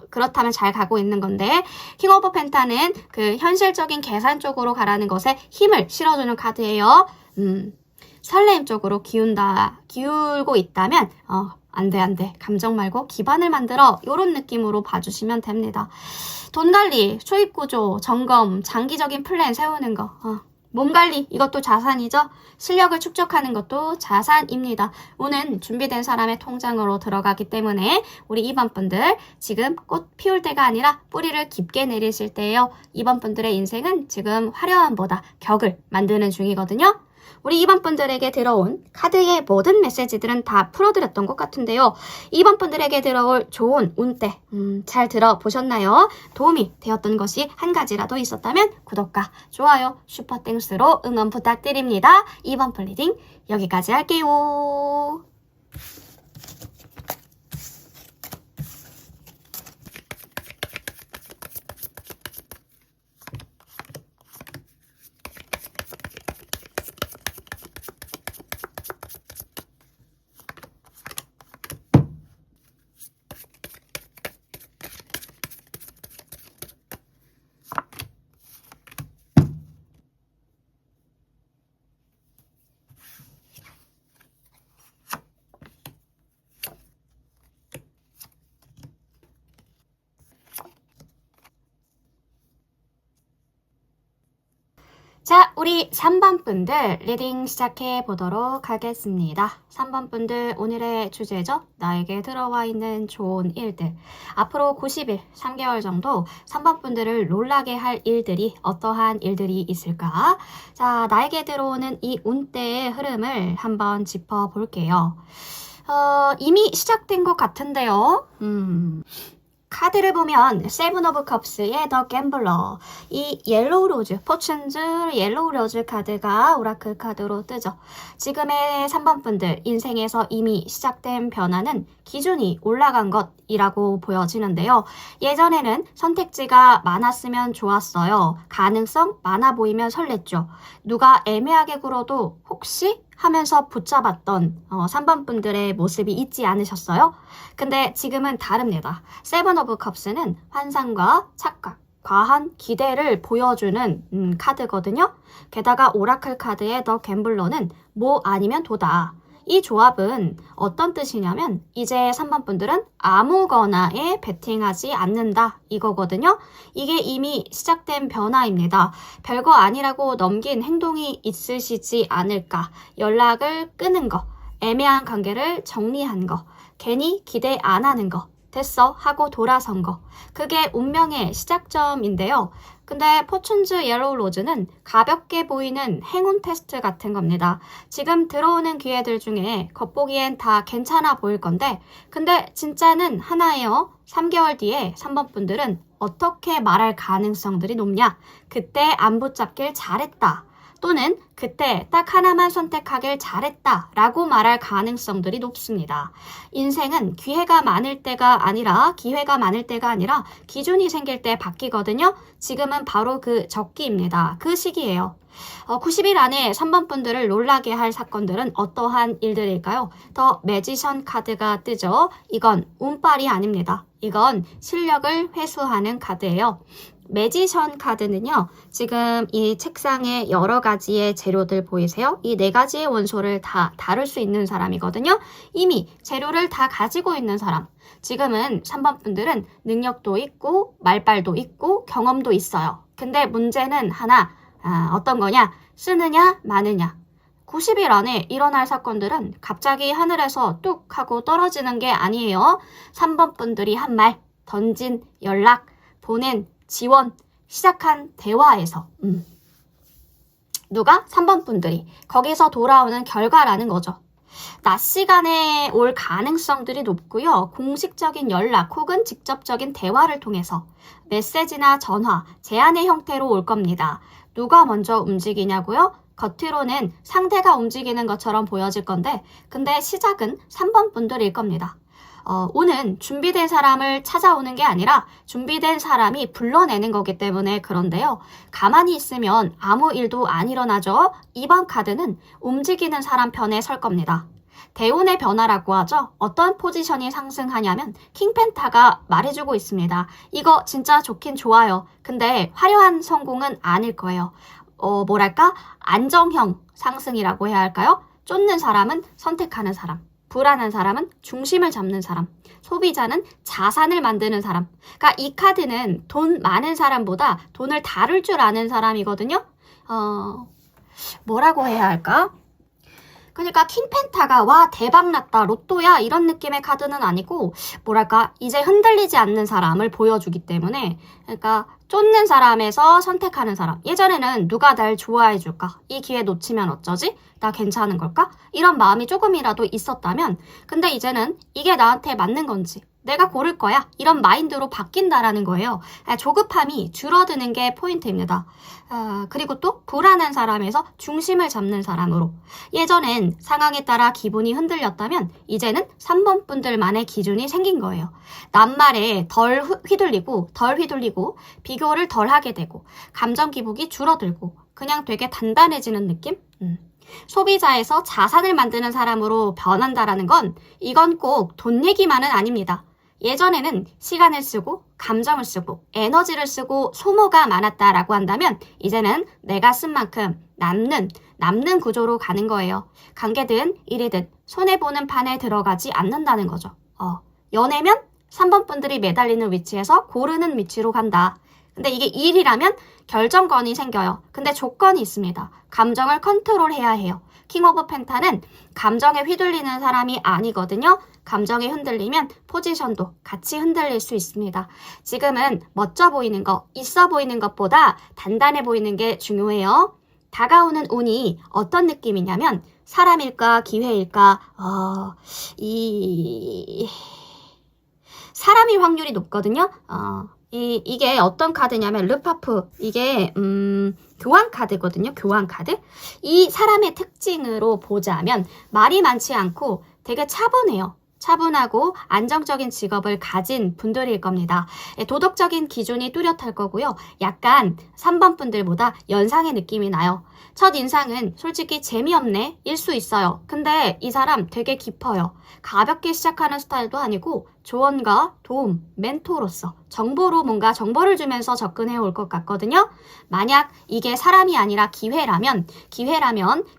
그렇다면 잘 가고 있는 건데 킹 오브 펜타는 그 현실적인 계산 쪽으로 가라는 것에 힘을 실어주는 카드예요. 설레임 쪽으로 기울고 있다면 안 돼. 감정 말고 기반을 만들어. 요런 느낌으로 봐주시면 됩니다. 돈 관리, 수입 구조, 점검, 장기적인 플랜 세우는 거. 몸 관리, 이것도 자산이죠. 실력을 축적하는 것도 자산입니다. 운은 준비된 사람의 통장으로 들어가기 때문에 우리 2번 분들 지금 꽃 피울 때가 아니라 뿌리를 깊게 내리실 때예요. 2번 분들의 인생은 지금 화려함보다 격을 만드는 중이거든요. 우리 2번 분들에게 들어온 카드의 모든 메시지들은 다 풀어드렸던 것 같은데요. 2번 분들에게 들어올 좋은 운대 잘 들어보셨나요? 도움이 되었던 것이 한 가지라도 있었다면 구독과 좋아요, 슈퍼땡스로 응원 부탁드립니다. 2번 분 리딩 여기까지 할게요. 자, 우리 3번 분들 리딩 시작해 보도록 하겠습니다. 3번 분들 오늘의 주제죠. 나에게 들어와 있는 좋은 일들. 앞으로 90일, 3개월 정도 3번 분들을 놀라게 할 일들이 어떠한 일들이 있을까? 자, 나에게 들어오는 이 운대의 흐름을 한번 짚어볼게요. 이미 시작된 것 같은데요. 카드를 보면 세븐 오브 컵스의 더 갬블러, 이 옐로우 로즈, 포춘즈 옐로우 로즈 카드가 오라클 카드로 뜨죠. 지금의 3번 분들 인생에서 이미 시작된 변화는 기준이 올라간 것이라고 보여지는데요. 예전에는 선택지가 많았으면 좋았어요. 가능성 많아 보이면 설렜죠. 누가 애매하게 굴어도 혹시 하면서 붙잡았던 3번 분들의 모습이 있지 않으셨어요? 근데 지금은 다릅니다. 세븐 오브 컵스는 환상과 착각, 과한 기대를 보여주는 카드거든요. 게다가 오라클 카드의 더 갬블러는 뭐 아니면 도다. 이 조합은 어떤 뜻이냐면 이제 3번 분들은 아무거나에 베팅하지 않는다 이거거든요. 이게 이미 시작된 변화입니다. 별거 아니라고 넘긴 행동이 있으시지 않을까. 연락을 끄는 거, 애매한 관계를 정리한 거, 괜히 기대 안 하는 거, 됐어 하고 돌아선 거. 그게 운명의 시작점인데요. 근데 포춘즈 옐로우 로즈는 가볍게 보이는 행운 테스트 같은 겁니다. 지금 들어오는 기회들 중에 겉보기엔 다 괜찮아 보일 건데 근데 진짜는 하나예요. 3개월 뒤에 3번 분들은 어떻게 말할 가능성들이 높냐? 그때 안 붙잡길 잘했다. 또는 그때 딱 하나만 선택하길 잘했다 라고 말할 가능성들이 높습니다. 인생은 기회가 많을 때가 아니라 기준이 생길 때 바뀌거든요. 지금은 바로 그 적기입니다. 그 시기예요. 90일 안에 3번 분들을 놀라게 할 사건들은 어떠한 일들일까요? 더 매지션 카드가 뜨죠. 이건 운빨이 아닙니다. 이건 실력을 회수하는 카드예요. 매지션 카드는요. 지금 이 책상에 여러 가지의 재료들 보이세요? 이 4가지의 원소를 다 다룰 수 있는 사람이거든요. 이미 재료를 다 가지고 있는 사람. 지금은 3번 분들은 능력도 있고 말빨도 있고 경험도 있어요. 근데 문제는 하나. 어떤 거냐? 쓰느냐 마느냐. 90일 안에 일어날 사건들은 갑자기 하늘에서 뚝 하고 떨어지는 게 아니에요. 3번 분들이 한 말, 던진 연락, 보낸 지원, 시작한 대화에서 누가? 3번 분들이 거기서 돌아오는 결과라는 거죠. 낮 시간에 올 가능성들이 높고요. 공식적인 연락 혹은 직접적인 대화를 통해서 메시지나 전화, 제안의 형태로 올 겁니다. 누가 먼저 움직이냐고요? 겉으로는 상대가 움직이는 것처럼 보여질 건데 근데 시작은 3번 분들일 겁니다. 오는 준비된 사람을 찾아오는 게 아니라 준비된 사람이 불러내는 거기 때문에 그런데요. 가만히 있으면 아무 일도 안 일어나죠. 이번 카드는 움직이는 사람 편에 설 겁니다. 대운의 변화라고 하죠. 어떤 포지션이 상승하냐면 킹펜타가 말해주고 있습니다. 이거 진짜 좋긴 좋아요. 근데 화려한 성공은 아닐 거예요. 뭐랄까? 안정형 상승이라고 해야 할까요? 쫓는 사람은 선택하는 사람. 불안한 사람은 중심을 잡는 사람, 소비자는 자산을 만드는 사람. 그러니까 이 카드는 돈 많은 사람보다 돈을 다룰 줄 아는 사람이거든요. 뭐라고 해야 할까? 그러니까 킹펜타가 와 대박났다 로또야 이런 느낌의 카드는 아니고 뭐랄까 이제 흔들리지 않는 사람을 보여주기 때문에 그러니까 쫓는 사람에서 선택하는 사람. 예전에는 누가 날 좋아해 줄까? 이 기회 놓치면 어쩌지? 나 괜찮은 걸까? 이런 마음이 조금이라도 있었다면 근데 이제는 이게 나한테 맞는 건지 내가 고를 거야. 이런 마인드로 바뀐다라는 거예요. 조급함이 줄어드는 게 포인트입니다. 그리고 또 불안한 사람에서 중심을 잡는 사람으로. 예전엔 상황에 따라 기분이 흔들렸다면 이제는 3번 분들만의 기준이 생긴 거예요. 낱말에 덜 휘둘리고 비교를 덜 하게 되고 감정 기복이 줄어들고 그냥 되게 단단해지는 느낌? 소비자에서 자산을 만드는 사람으로 변한다라는 건 이건 꼭 돈 얘기만은 아닙니다. 예전에는 시간을 쓰고 감정을 쓰고 에너지를 쓰고 소모가 많았다라고 한다면 이제는 내가 쓴 만큼 남는 구조로 가는 거예요. 관계든 일이든 손해보는 판에 들어가지 않는다는 거죠. 연애면 3번 분들이 매달리는 위치에서 고르는 위치로 간다. 근데 이게 일이라면 결정권이 생겨요. 근데 조건이 있습니다. 감정을 컨트롤해야 해요. 킹 오브 펜타는 감정에 휘둘리는 사람이 아니거든요. 감정이 흔들리면 포지션도 같이 흔들릴 수 있습니다. 지금은 멋져 보이는 거, 있어 보이는 것보다 단단해 보이는 게 중요해요. 다가오는 운이 어떤 느낌이냐면 사람일까 기회일까 사람일 확률이 높거든요. 이게 어떤 카드냐면 르파프 이게 교환 카드거든요. 교환 카드. 이 사람의 특징으로 보자면 말이 많지 않고 되게 차분해요. 차분하고 안정적인 직업을 가진 분들일 겁니다. 도덕적인 기준이 뚜렷할 거고요. 약간 3번 분들보다 연상의 느낌이 나요. 첫 인상은 솔직히 재미없네 일 수 있어요. 근데 이 사람 되게 깊어요. 가볍게 시작하는 스타일도 아니고 조언과 도움, 멘토로서 정보로 뭔가 정보를 주면서 접근해 올 것 같거든요. 만약 이게 사람이 아니라 기회라면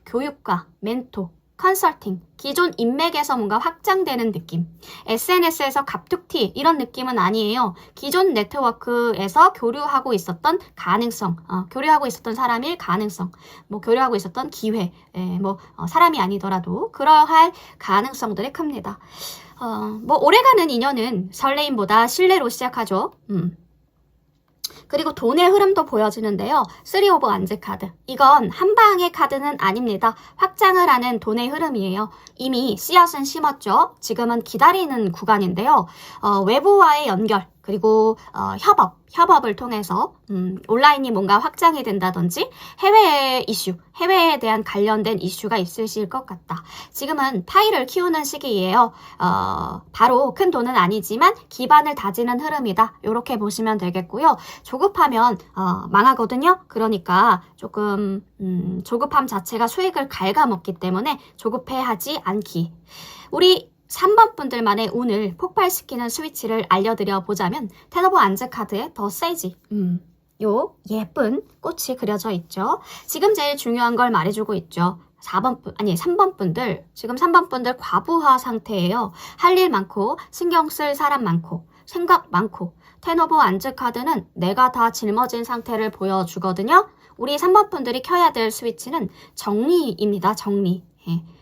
교육과 멘토, 컨설팅, 기존 인맥에서 뭔가 확장되는 느낌. SNS에서 갑툭튀 이런 느낌은 아니에요. 기존 네트워크에서 교류하고 있었던 가능성, 교류하고 있었던 사람일 가능성, 교류하고 있었던 기회, 사람이 아니더라도 그러할 가능성들이 큽니다. 오래가는 인연은 설레임보다 신뢰로 시작하죠. 그리고 돈의 흐름도 보여지는데요. 3 오브 안즈 카드. 이건 한 방의 카드는 아닙니다. 확장을 하는 돈의 흐름이에요. 이미 씨앗은 심었죠. 지금은 기다리는 구간인데요. 외부와의 연결, 그리고 협업을 통해서 온라인이 뭔가 확장이 된다든지 해외의 이슈, 해외에 대한 관련된 이슈가 있으실 것 같다. 지금은 파일을 키우는 시기예요. 바로 큰 돈은 아니지만 기반을 다지는 흐름이다. 이렇게 보시면 되겠고요. 조급하면 망하거든요. 그러니까 조금 조급함 자체가 수익을 갉아먹기 때문에 조급해하지 않기. 우리 3번 분들만의 운을 폭발시키는 스위치를 알려드려 보자면 텐 오브 안즈 카드에 더 세지. 요 예쁜 꽃이 그려져 있죠. 지금 제일 중요한 걸 말해주고 있죠. 3번 분들, 지금 3번 분들 과부하 상태예요. 할 일 많고, 신경 쓸 사람 많고, 생각 많고, 텐 오브 안즈 카드는 내가 다 짊어진 상태를 보여주거든요. 우리 3번 분들이 켜야 될 스위치는 정리입니다. 정리.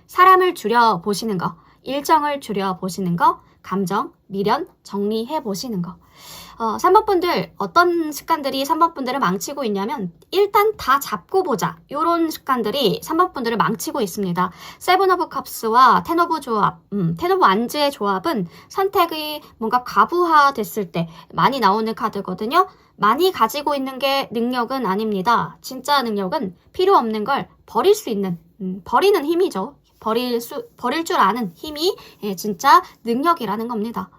사람을 줄여보시는 거. 일정을 줄여보시는 거, 감정, 미련, 정리해보시는 거. 3번 분들, 어떤 습관들이 3번 분들을 망치고 있냐면, 일단 다 잡고 보자. 요런 습관들이 3번 분들을 망치고 있습니다. 7 오브 컵스와 10 오브 조합, 10 오브 안즈의 조합은 선택이 뭔가 과부하 됐을 때 많이 나오는 카드거든요. 많이 가지고 있는 게 능력은 아닙니다. 진짜 능력은 필요 없는 걸 버릴 수 있는, 버리는 힘이죠. 버릴 줄 아는 힘이 진짜 능력이라는 겁니다.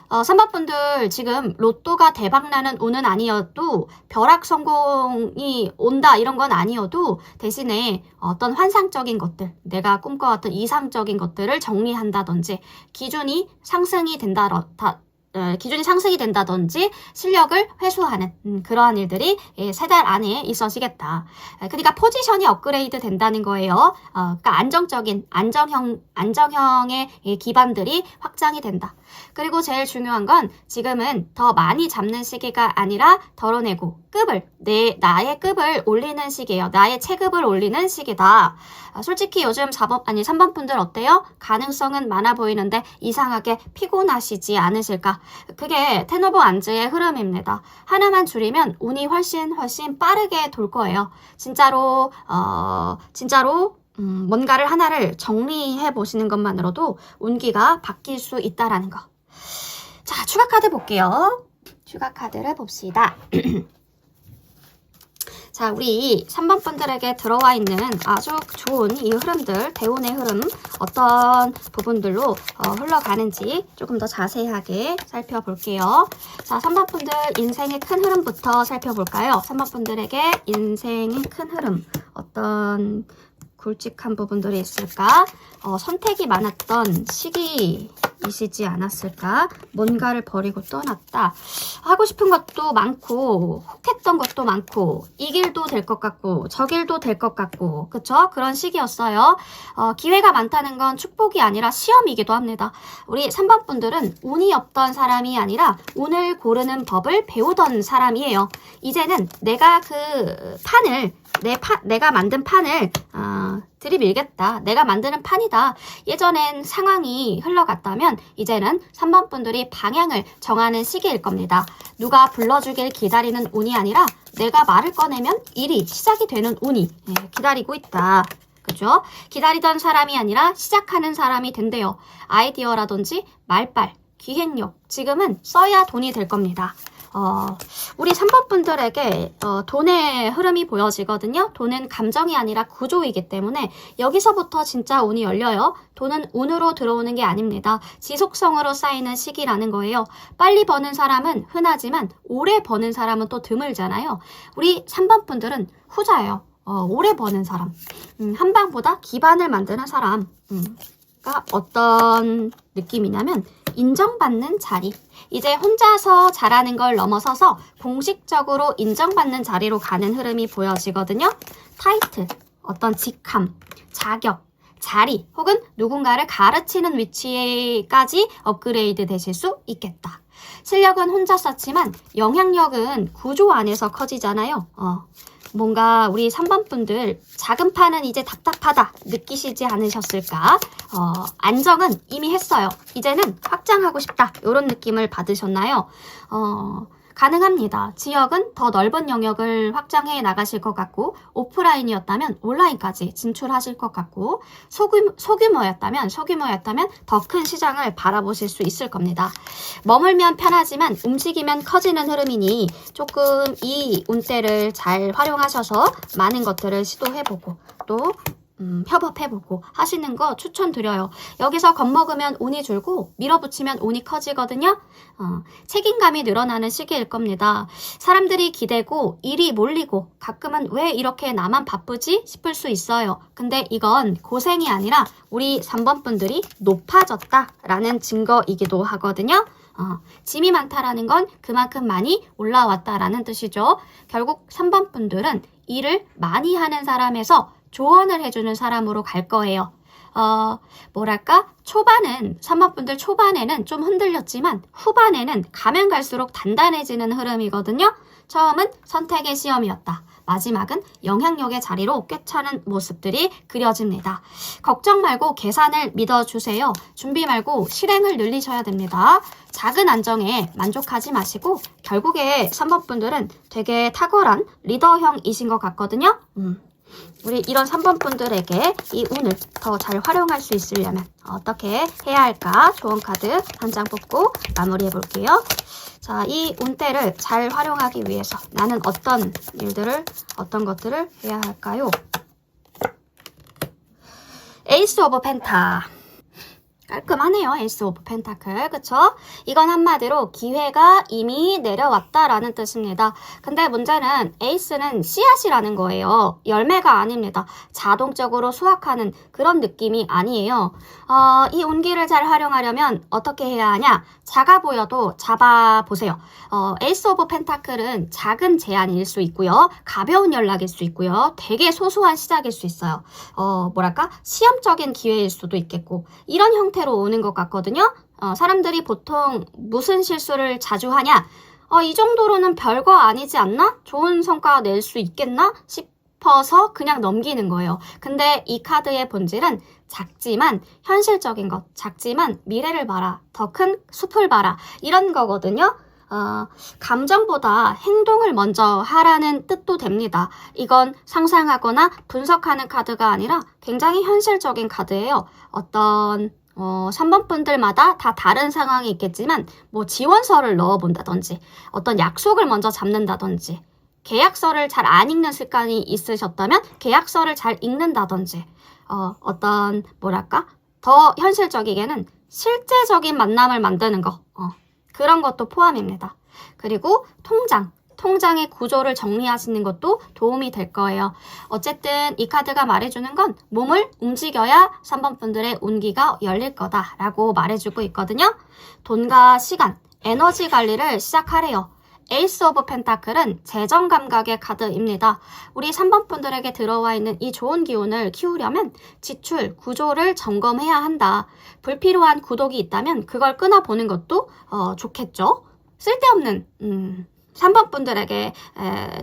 3번 분들 지금 로또가 대박나는 운은 아니어도 벼락 성공이 온다 이런 건 아니어도 대신에 어떤 환상적인 것들, 내가 꿈꿔왔던 이상적인 것들을 정리한다든지 기준이 상승이 된다든지 실력을 회수하는 그러한 일들이 3달 안에 있어지겠다. 그러니까 포지션이 업그레이드 된다는 거예요. 그러니까 안정형의 기반들이 확장이 된다. 그리고 제일 중요한 건 지금은 더 많이 잡는 시기가 아니라 덜어내고 나의 급을 올리는 시기예요. 나의 체급을 올리는 시기다. 솔직히 요즘 3번 분들 어때요? 가능성은 많아 보이는데 이상하게 피곤하시지 않으실까? 그게 텐오브 안즈의 흐름입니다. 하나만 줄이면 운이 훨씬 빠르게 돌 거예요. 진짜로 뭔가를 하나를 정리해 보시는 것만으로도 운기가 바뀔 수 있다라는 거. 자, 추가 카드 볼게요. 추가 카드를 봅시다. 자, 우리 3번 분들에게 들어와 있는 아주 좋은 이 흐름들, 대운의 흐름, 어떤 부분들로 흘러가는지 조금 더 자세하게 살펴볼게요. 자, 3번 분들 인생의 큰 흐름부터 살펴볼까요? 3번 분들에게 인생의 큰 흐름, 어떤 굵직한 부분들이 있을까? 선택이 많았던 시기이시지 않았을까? 뭔가를 버리고 떠났다. 하고 싶은 것도 많고 혹했던 것도 많고 이 길도 될 것 같고 저 길도 될 것 같고 그쵸? 그런 시기였어요. 기회가 많다는 건 축복이 아니라 시험이기도 합니다. 우리 3번 분들은 운이 없던 사람이 아니라 운을 고르는 법을 배우던 사람이에요. 이제는 내가 그 판을 내가 만든 판을 들이밀겠다. 내가 만드는 판이다. 예전엔 상황이 흘러갔다면 이제는 3번 분들이 방향을 정하는 시기일 겁니다. 누가 불러주길 기다리는 운이 아니라 내가 말을 꺼내면 일이 시작이 되는 운이 기다리고 있다. 그죠? 기다리던 사람이 아니라 시작하는 사람이 된대요. 아이디어라든지 말빨, 기획력 지금은 써야 돈이 될 겁니다. 우리 3번 분들에게 돈의 흐름이 보여지거든요. 돈은 감정이 아니라 구조이기 때문에 여기서부터 진짜 운이 열려요. 돈은 운으로 들어오는 게 아닙니다. 지속성으로 쌓이는 시기라는 거예요. 빨리 버는 사람은 흔하지만 오래 버는 사람은 또 드물잖아요. 우리 3번 분들은 후자예요. 오래 버는 사람. 한 방보다 기반을 만드는 사람. 어떤 느낌이냐면 인정받는 자리. 이제 혼자서 잘하는 걸 넘어서서 공식적으로 인정받는 자리로 가는 흐름이 보여지거든요. 타이틀, 어떤 직함, 자격, 자리 혹은 누군가를 가르치는 위치까지 업그레이드 되실 수 있겠다. 실력은 혼자 쌓지만 영향력은 구조 안에서 커지잖아요. 뭔가 우리 3번 분들 작은 판은 이제 답답하다 느끼시지 않으셨을까? 안정은 이미 했어요. 이제는 확장하고 싶다. 이런 느낌을 받으셨나요? 가능합니다. 지역은 더 넓은 영역을 확장해 나가실 것 같고 오프라인이었다면 온라인까지 진출하실 것 같고 소규모였다면 더 큰 시장을 바라보실 수 있을 겁니다. 머물면 편하지만 움직이면 커지는 흐름이니 조금 이 운대를 잘 활용하셔서 많은 것들을 시도해보고 또 협업해보고 하시는 거 추천드려요. 여기서 겁먹으면 운이 줄고 밀어붙이면 운이 커지거든요. 책임감이 늘어나는 시기일 겁니다. 사람들이 기대고 일이 몰리고 가끔은 왜 이렇게 나만 바쁘지 싶을 수 있어요. 근데 이건 고생이 아니라 우리 3번 분들이 높아졌다라는 증거이기도 하거든요. 짐이 많다라는 건 그만큼 많이 올라왔다라는 뜻이죠. 결국 3번 분들은 일을 많이 하는 사람에서 조언을 해주는 사람으로 갈 거예요. 뭐랄까? 3번 분들 초반에는 좀 흔들렸지만 후반에는 가면 갈수록 단단해지는 흐름이거든요. 처음은 선택의 시험이었다. 마지막은 영향력의 자리로 꿰차는 모습들이 그려집니다. 걱정 말고 계산을 믿어주세요. 준비 말고 실행을 늘리셔야 됩니다. 작은 안정에 만족하지 마시고 결국에 3번 분들은 되게 탁월한 리더형이신 것 같거든요. 우리 이런 3번 분들에게 이 운을 더 잘 활용할 수 있으려면 어떻게 해야 할까? 조언 카드 한 장 뽑고 마무리해 볼게요. 자, 이 운대를 잘 활용하기 위해서 나는 어떤 것들을 해야 할까요? 에이스 오브 펜타. 깔끔하네요. 에이스 오브 펜타클. 그쵸? 이건 한마디로 기회가 이미 내려왔다라는 뜻입니다. 근데 문제는 에이스는 씨앗이라는 거예요. 열매가 아닙니다. 자동적으로 수확하는 그런 느낌이 아니에요. 이 운기를 잘 활용하려면 어떻게 해야 하냐? 작아 보여도 잡아보세요. 에이스 오브 펜타클은 작은 제안일 수 있고요. 가벼운 연락일 수 있고요. 되게 소소한 시작일 수 있어요. 뭐랄까? 시험적인 기회일 수도 있겠고 이런 형태로 오는 것 같거든요. 사람들이 보통 무슨 실수를 자주 하냐? 이 정도로는 별거 아니지 않나? 좋은 성과 낼 수 있겠나? 싶어서 그냥 넘기는 거예요. 근데 이 카드의 본질은 작지만 현실적인 것, 작지만 미래를 봐라, 더 큰 숲을 봐라 이런 거거든요. 감정보다 행동을 먼저 하라는 뜻도 됩니다. 이건 상상하거나 분석하는 카드가 아니라 굉장히 현실적인 카드예요. 어떤 3번 분들마다 다 다른 상황이 있겠지만 뭐 지원서를 넣어본다든지 어떤 약속을 먼저 잡는다든지 계약서를 잘 안 읽는 습관이 있으셨다면 계약서를 잘 읽는다든지 어떤 뭐랄까 더 현실적이게는 실제적인 만남을 만드는 거 그런 것도 포함입니다. 그리고 통장의 구조를 정리하시는 것도 도움이 될 거예요. 어쨌든 이 카드가 말해주는 건 몸을 움직여야 3번 분들의 운기가 열릴 거다라고 말해주고 있거든요. 돈과 시간, 에너지 관리를 시작하래요. 에이스 오브 펜타클은 재정 감각의 카드입니다. 우리 3번 분들에게 들어와 있는 이 좋은 기운을 키우려면 지출, 구조를 점검해야 한다. 불필요한 구독이 있다면 그걸 끊어보는 것도 좋겠죠. 쓸데없는 3번 분들에게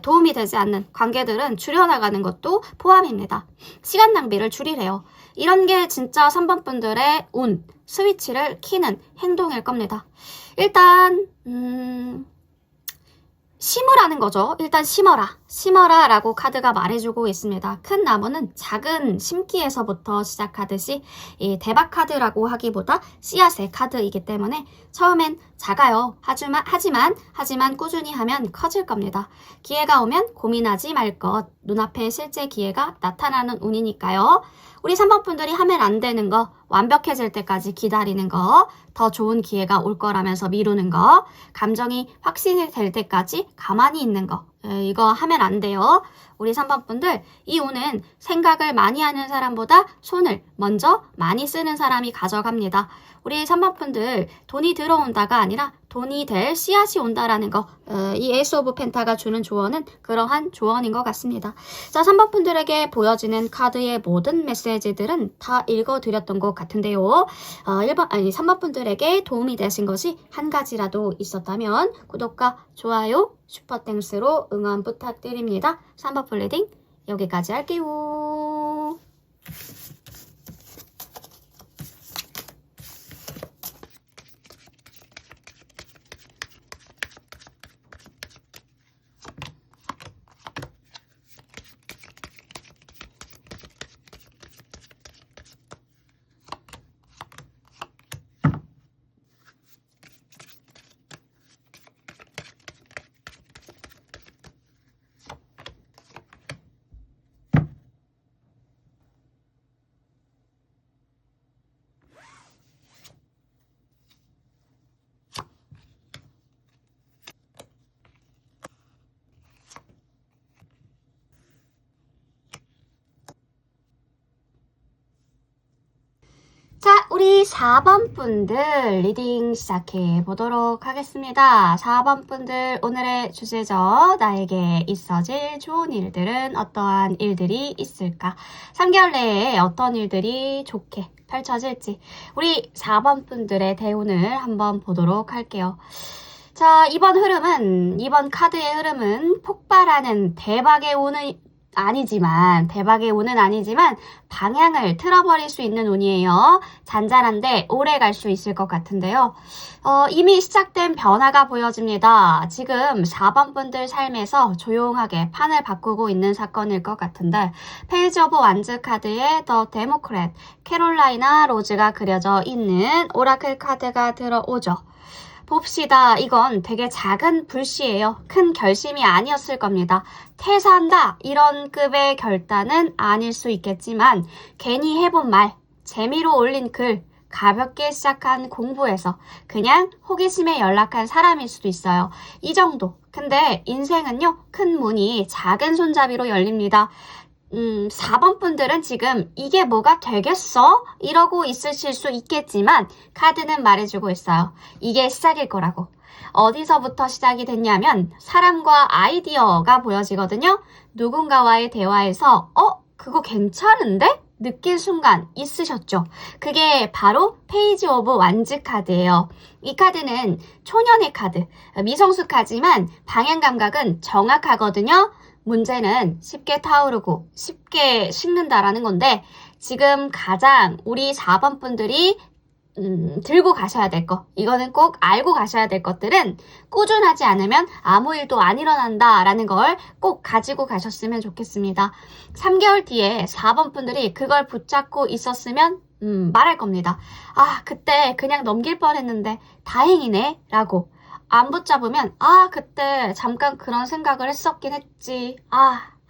도움이 되지 않는 관계들은 줄여나가는 것도 포함입니다. 시간 낭비를 줄이래요. 이런 게 진짜 3번 분들의 운, 스위치를 키는 행동일 겁니다. 일단 심으라는 거죠. 일단 심어라 라고 카드가 말해주고 있습니다. 큰 나무는 작은 심기에서부터 시작하듯이 이 대박 카드라고 하기보다 씨앗의 카드이기 때문에 처음엔 작아요. 하지만 꾸준히 하면 커질 겁니다. 기회가 오면 고민하지 말 것. 눈앞에 실제 기회가 나타나는 운이니까요. 우리 3번 분들이 하면 안 되는 거, 완벽해질 때까지 기다리는 거, 더 좋은 기회가 올 거라면서 미루는 거, 감정이 확신이 될 때까지 가만히 있는 거, 이거 하면 안 돼요. 우리 3번 분들, 이 운은 생각을 많이 하는 사람보다 손을 먼저 많이 쓰는 사람이 가져갑니다. 우리 3번 분들, 돈이 들어온다가 아니라 돈이 될 씨앗이 온다라는 거, 이 에이스 오브 펜타가 주는 조언은 그러한 조언인 것 같습니다. 자, 3번 분들에게 보여지는 카드의 모든 메시지들은 다 읽어드렸던 것 같은데요. 3번 분들에게 도움이 되신 것이 한 가지라도 있었다면 구독과 좋아요, 슈퍼땡스로 응원 부탁드립니다. 3번 플리딩 여기까지 할게요. 자, 우리 4번 분들 리딩 시작해 보도록 하겠습니다. 4번 분들 오늘의 주제죠. 나에게 있어질 좋은 일들은 어떠한 일들이 있을까? 3개월 내에 어떤 일들이 좋게 펼쳐질지 우리 4번 분들의 대운을 한번 보도록 할게요. 자, 이번 카드의 흐름은 폭발하는 대박의 운은 아니지만 방향을 틀어버릴 수 있는 운이에요. 잔잔한데 오래 갈 수 있을 것 같은데요. 이미 시작된 변화가 보여집니다. 지금 4번 분들 삶에서 조용하게 판을 바꾸고 있는 사건일 것 같은데 페이지 오브 완즈 카드에 더 데모크렛, 캐롤라이나 로즈가 그려져 있는 오라클 카드가 들어오죠. 봅시다. 이건 되게 작은 불씨예요. 큰 결심이 아니었을 겁니다. 퇴사한다 이런 급의 결단은 아닐 수 있겠지만 괜히 해본 말, 재미로 올린 글, 가볍게 시작한 공부에서 그냥 호기심에 연락한 사람일 수도 있어요. 이 정도. 근데 인생은요, 큰 문이 작은 손잡이로 열립니다. 4번 분들은 지금 이게 뭐가 되겠어? 이러고 있으실 수 있겠지만 카드는 말해주고 있어요. 이게 시작일 거라고. 어디서부터 시작이 됐냐면 사람과 아이디어가 보여지거든요. 누군가와의 대화에서 그거 괜찮은데? 느낀 순간 있으셨죠? 그게 바로 페이지 오브 완즈 카드예요. 이 카드는 초년의 카드, 미성숙하지만 방향 감각은 정확하거든요. 문제는 쉽게 타오르고 쉽게 식는다라는 건데 지금 가장 우리 4번 분들이 들고 가셔야 될 것, 이거는 꼭 알고 가셔야 될 것들은 꾸준하지 않으면 아무 일도 안 일어난다라는 걸 꼭 가지고 가셨으면 좋겠습니다. 3개월 뒤에 4번 분들이 그걸 붙잡고 있었으면 말할 겁니다. 아, 그때 그냥 넘길 뻔했는데 다행이네 라고. 안 붙잡으면 그때 잠깐 그런 생각을 했었긴 했지.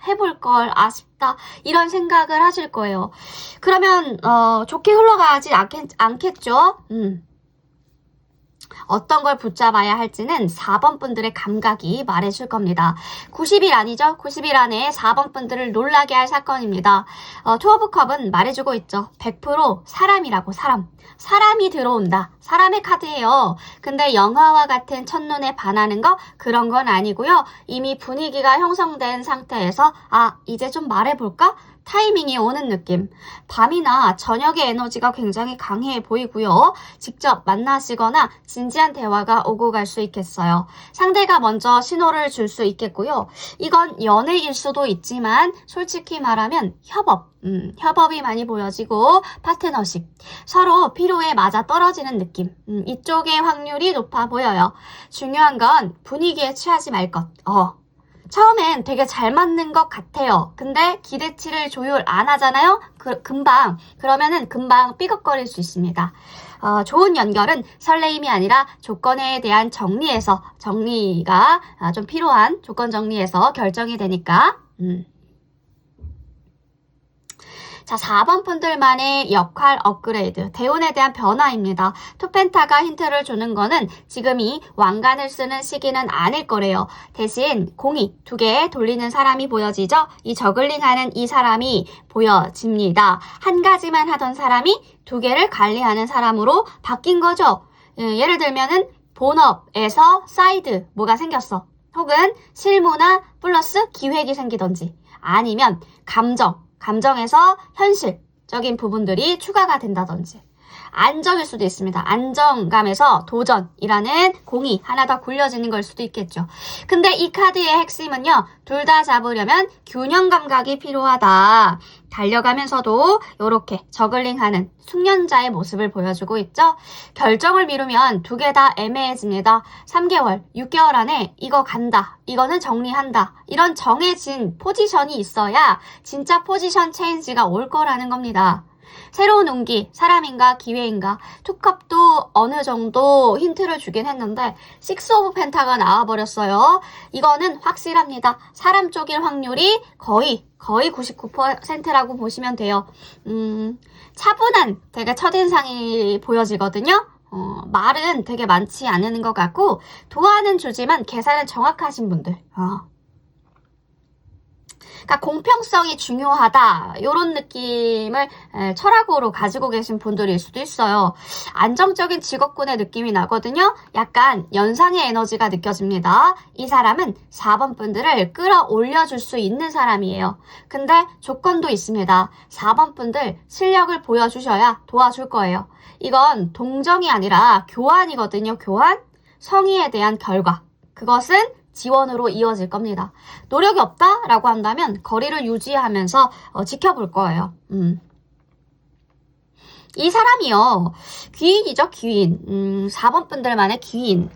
해볼 걸 아쉽다. 이런 생각을 하실 거예요. 그러면 좋게 흘러가지 않겠죠? 어떤 걸 붙잡아야 할지는 4번 분들의 감각이 말해줄 겁니다. 90일 아니죠? 90일 안에 4번 분들을 놀라게 할 사건입니다. 투 오브 컵은 말해주고 있죠. 100% 사람이라고, 사람. 사람이 들어온다. 사람의 카드예요. 근데 영화와 같은 첫눈에 반하는 거 그런 건 아니고요. 이미 분위기가 형성된 상태에서 이제 좀 말해볼까? 타이밍이 오는 느낌. 밤이나 저녁의 에너지가 굉장히 강해 보이고요. 직접 만나시거나 진지한 대화가 오고 갈 수 있겠어요. 상대가 먼저 신호를 줄 수 있겠고요. 이건 연애일 수도 있지만 솔직히 말하면 협업이 많이 보여지고 파트너십. 서로 필요에 맞아 떨어지는 느낌. 이쪽의 확률이 높아 보여요. 중요한 건 분위기에 취하지 말 것. 처음엔 되게 잘 맞는 것 같아요. 근데 기대치를 조율 안 하잖아요? 그러면은 금방 삐걱거릴 수 있습니다. 좋은 연결은 설레임이 아니라 조건에 대한 정리가 좀 필요한 조건 정리에서 결정이 되니까. 자, 4번 분들만의 역할 업그레이드, 대운에 대한 변화입니다. 투펜타가 힌트를 주는 거는 지금이 왕관을 쓰는 시기는 아닐 거래요. 대신 공이 2개 돌리는 사람이 보여지죠? 이 저글링하는 이 사람이 보여집니다. 한 가지만 하던 사람이 2개를 관리하는 사람으로 바뀐 거죠. 예를 들면은 본업에서 사이드 뭐가 생겼어. 혹은 실무나 플러스 기획이 생기던지 아니면 감정에서 현실적인 부분들이 추가가 된다든지 안정일 수도 있습니다. 안정감에서 도전이라는 공이 하나 더 굴려지는 걸 수도 있겠죠. 근데 이 카드의 핵심은요. 둘 다 잡으려면 균형 감각이 필요하다. 달려가면서도 이렇게 저글링하는 숙련자의 모습을 보여주고 있죠. 결정을 미루면 2개 다 애매해집니다. 3개월, 6개월 안에 이거 간다. 이거는 정리한다. 이런 정해진 포지션이 있어야 진짜 포지션 체인지가 올 거라는 겁니다. 새로운 운기, 사람인가 기회인가, 투컵도 어느 정도 힌트를 주긴 했는데 6 오브 펜타가 나와버렸어요. 이거는 확실합니다. 사람 쪽일 확률이 거의 99%라고 보시면 돼요. 차분한 되게 첫인상이 보여지거든요. 말은 되게 많지 않은 것 같고 도와는 주지만 계산은 정확하신 분들. 그러니까 공평성이 중요하다 이런 느낌을 철학으로 가지고 계신 분들일 수도 있어요. 안정적인 직업군의 느낌이 나거든요. 약간 연상의 에너지가 느껴집니다. 이 사람은 4번 분들을 끌어올려줄 수 있는 사람이에요. 근데 조건도 있습니다. 4번 분들 실력을 보여주셔야 도와줄 거예요. 이건 동정이 아니라 교환이거든요. 교환? 성의에 대한 결과. 그것은 지원으로 이어질 겁니다. 노력이 없다라고 한다면 거리를 유지하면서 지켜볼 거예요. 이 사람이요. 귀인이죠. 귀인. 4번 분들만의 귀인.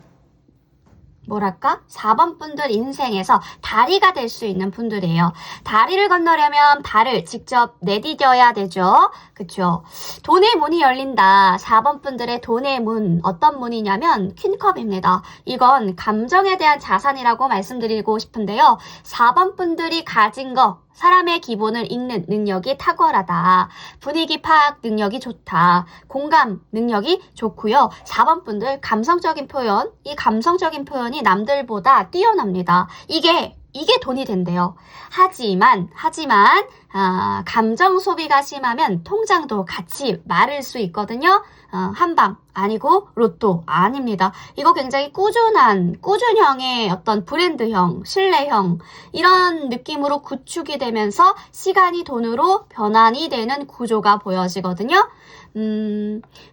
뭐랄까? 4번 분들 인생에서 다리가 될 수 있는 분들이에요. 다리를 건너려면 발을 직접 내디뎌야 되죠. 그쵸? 돈의 문이 열린다. 4번 분들의 돈의 문. 어떤 문이냐면 퀸컵입니다. 이건 감정에 대한 자산이라고 말씀드리고 싶은데요. 4번 분들이 가진 거, 사람의 기본을 읽는 능력이 탁월하다. 분위기 파악 능력이 좋다. 공감 능력이 좋고요. 4번 분들 감성적인 표현, 이 감성적인 표현이 남들보다 뛰어납니다. 이게 돈이 된대요. 하지만 감정 소비가 심하면 통장도 같이 마를 수 있거든요. 한방 아니고 로또 아닙니다. 이거 굉장히 꾸준형의 어떤 브랜드형, 신뢰형 이런 느낌으로 구축이 되면서 시간이 돈으로 변환이 되는 구조가 보여지거든요.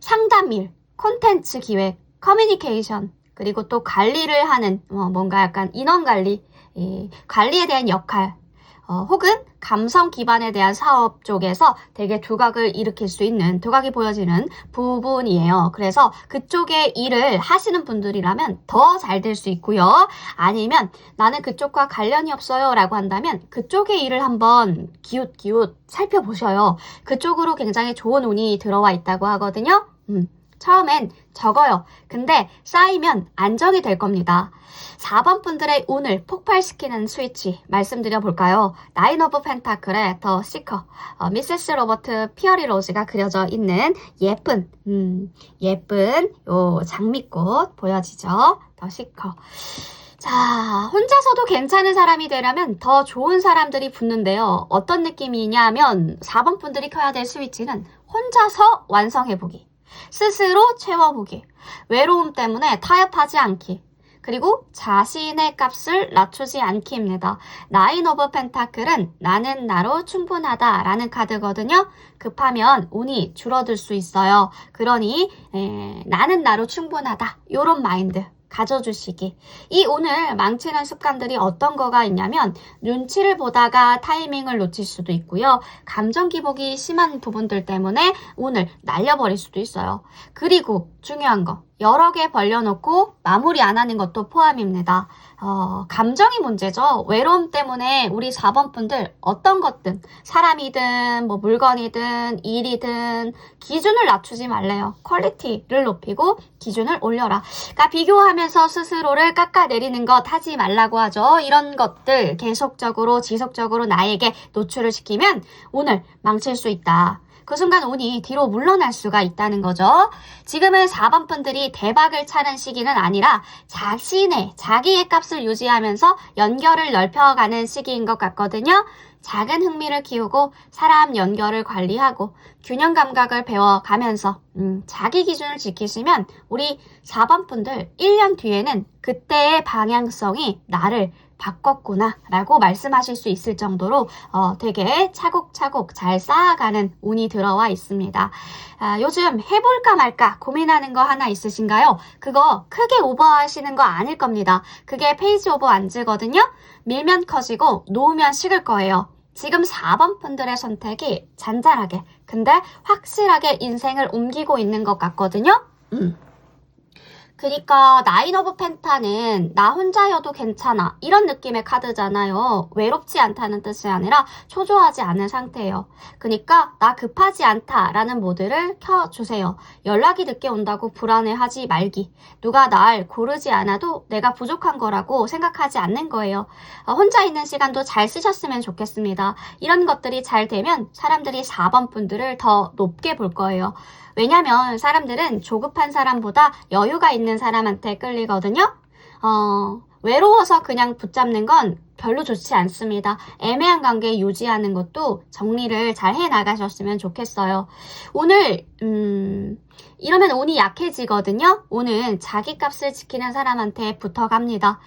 상담일, 콘텐츠 기획, 커뮤니케이션 그리고 또 관리를 하는 뭔가 약간 인원 관리 관리에 대한 역할 혹은 감성 기반에 대한 사업 쪽에서 되게 두각을 일으킬 수 있는 두각이 보여지는 부분이에요. 그래서 그쪽의 일을 하시는 분들이라면 더 잘 될 수 있고요. 아니면 나는 그쪽과 관련이 없어요 라고 한다면 그쪽의 일을 한번 기웃기웃 살펴보셔요. 그쪽으로 굉장히 좋은 운이 들어와 있다고 하거든요. 처음엔 적어요. 근데 쌓이면 안정이 될 겁니다. 4번 분들의 운을 폭발시키는 스위치 말씀드려 볼까요? 나인 오브 펜타클의 더 시커, 미세스 로버트 피어리 로즈가 그려져 있는 예쁜 요 장미꽃 보여지죠? 더 시커. 자, 혼자서도 괜찮은 사람이 되려면 더 좋은 사람들이 붙는데요. 어떤 느낌이냐면 4번 분들이 켜야 될 스위치는 혼자서 완성해보기. 스스로 채워보기, 외로움 때문에 타협하지 않기, 그리고 자신의 값을 낮추지 않기입니다. 나인 오브 펜타클은 나는 나로 충분하다 라는 카드거든요. 급하면 운이 줄어들 수 있어요. 그러니 나는 나로 충분하다 이런 마인드 가져주시기. 이 오늘 망치는 습관들이 어떤 거가 있냐면 눈치를 보다가 타이밍을 놓칠 수도 있고요. 감정 기복이 심한 부분들 때문에 오늘 날려버릴 수도 있어요. 그리고 중요한 거 여러 개 벌려놓고 마무리 안 하는 것도 포함입니다. 감정이 문제죠. 외로움 때문에 우리 4번 분들 어떤 것든 사람이든 뭐 물건이든 일이든 기준을 낮추지 말래요. 퀄리티를 높이고 기준을 올려라. 그러니까 비교하면서 스스로를 깎아내리는 것 하지 말라고 하죠. 이런 것들 계속적으로 지속적으로 나에게 노출을 시키면 오늘 망칠 수 있다. 그 순간 운이 뒤로 물러날 수가 있다는 거죠. 지금은 4번 분들이 대박을 차는 시기는 아니라 자기의 값을 유지하면서 연결을 넓혀가는 시기인 것 같거든요. 작은 흥미를 키우고 사람 연결을 관리하고 균형 감각을 배워가면서 자기 기준을 지키시면 우리 4번 분들 1년 뒤에는 그때의 방향성이 나를 바꿨구나 라고 말씀하실 수 있을 정도로 되게 차곡차곡 잘 쌓아가는 운이 들어와 있습니다. 요즘 해볼까 말까 고민하는 거 하나 있으신가요? 그거 크게 오버하시는 거 아닐 겁니다. 그게 페이지 오버 안즈거든요. 밀면 커지고 놓으면 식을 거예요. 지금 4번 분들의 선택이 잔잔하게 근데 확실하게 인생을 옮기고 있는 것 같거든요. 그러니까 나인 오브 펜타는 나 혼자여도 괜찮아 이런 느낌의 카드잖아요. 외롭지 않다는 뜻이 아니라 초조하지 않은 상태예요. 그러니까 나 급하지 않다라는 모드를 켜주세요. 연락이 늦게 온다고 불안해하지 말기. 누가 날 고르지 않아도 내가 부족한 거라고 생각하지 않는 거예요. 혼자 있는 시간도 잘 쓰셨으면 좋겠습니다. 이런 것들이 잘 되면 사람들이 4번 분들을 더 높게 볼 거예요. 왜냐면 사람들은 조급한 사람보다 여유가 있는 사람한테 끌리거든요. 외로워서 그냥 붙잡는 건 별로 좋지 않습니다. 애매한 관계 유지하는 것도 정리를 잘 해나가셨으면 좋겠어요. 오늘 이러면 운이 약해지거든요. 오늘 자기 값을 지키는 사람한테 붙어갑니다.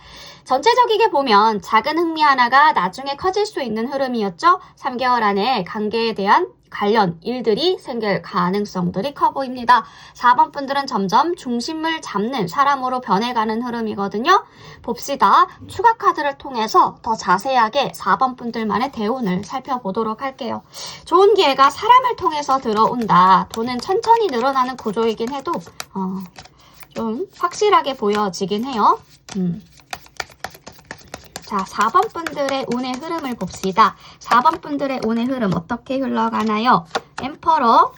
전체적이게 보면 작은 흥미 하나가 나중에 커질 수 있는 흐름이었죠. 3개월 안에 관계에 대한 관련 일들이 생길 가능성들이 커 보입니다. 4번 분들은 점점 중심을 잡는 사람으로 변해가는 흐름이거든요. 봅시다. 추가 카드를 통해서 더 자세하게 4번 분들만의 대운을 살펴보도록 할게요. 좋은 기회가 사람을 통해서 들어온다. 돈은 천천히 늘어나는 구조이긴 해도 좀 확실하게 보여지긴 해요. 자, 4번 분들의 운의 흐름을 봅시다. 4번 분들의 운의 흐름 어떻게 흘러가나요? 엠퍼러,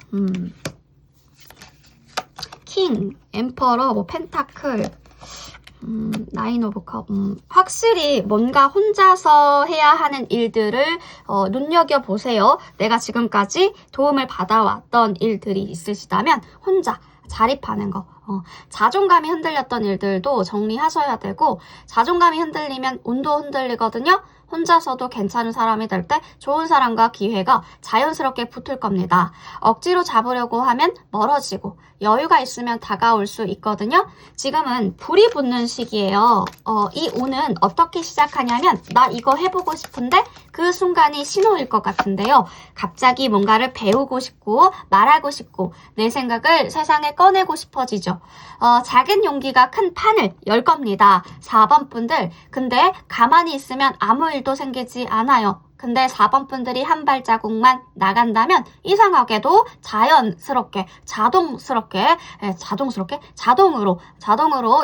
킹, 엠퍼러, 펜타클, 나인 오브 컵. 확실히 뭔가 혼자서 해야 하는 일들을 눈여겨보세요. 내가 지금까지 도움을 받아왔던 일들이 있으시다면 혼자 자립하는 거. 자존감이 흔들렸던 일들도 정리하셔야 되고, 자존감이 흔들리면 운도 흔들리거든요. 혼자서도 괜찮은 사람이 될 때 좋은 사람과 기회가 자연스럽게 붙을 겁니다. 억지로 잡으려고 하면 멀어지고 여유가 있으면 다가올 수 있거든요. 지금은 불이 붙는 시기예요. 이 운은 어떻게 시작하냐면 나 이거 해보고 싶은데 그 순간이 신호일 것 같은데요. 갑자기 뭔가를 배우고 싶고 말하고 싶고 내 생각을 세상에 꺼내고 싶어지죠. 작은 용기가 큰 판을 열 겁니다. 4번 분들, 근데 가만히 있으면 아무 일도 생기지 않아요. 근데 4번 분들이 한 발자국만 나간다면 이상하게도 자연스럽게, 자동으로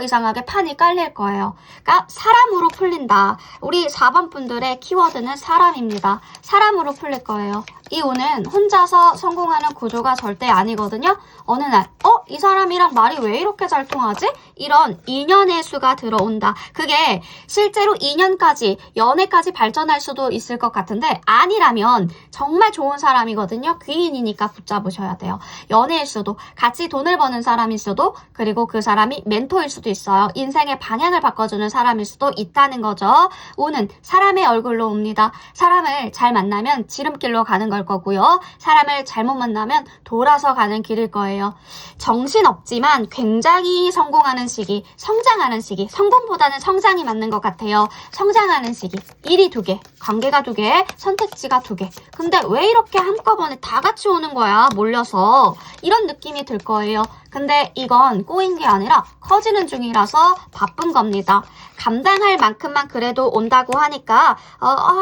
이상하게 판이 깔릴 거예요. 그러니까 사람으로 풀린다. 우리 4번 분들의 키워드는 사람입니다. 사람으로 풀릴 거예요. 이 운은 혼자서 성공하는 구조가 절대 아니거든요. 어느 날, 이 사람이랑 말이 왜 이렇게 잘 통하지? 이런 인연의 수가 들어온다. 그게 실제로 인연까지, 연애까지 발전할 수도 있을 것 같은데 아니라면 정말 좋은 사람이거든요. 귀인이니까 붙잡으셔야 돼요. 연애일 수도, 같이 돈을 버는 사람일 수도, 그리고 그 사람이 멘토일 수도 있어요. 인생의 방향을 바꿔주는 사람일 수도 있다는 거죠. 운은 사람의 얼굴로 옵니다. 사람을 잘 만나면 지름길로 가는 걸 거고요. 사람을 잘못 만나면 돌아서 가는 길일 거예요. 정신없지만 굉장히 성공하는 시기, 성장하는 시기, 성공보다는 성장이 맞는 것 같아요. 성장하는 시기, 일이 2개, 관계가 2개, 선택지가 2개. 근데 왜 이렇게 한꺼번에 다 같이 오는 거야, 몰려서. 이런 느낌이 들 거예요. 근데 이건 꼬인 게 아니라 커지는 중이라서 바쁜 겁니다. 감당할 만큼만 그래도 온다고 하니까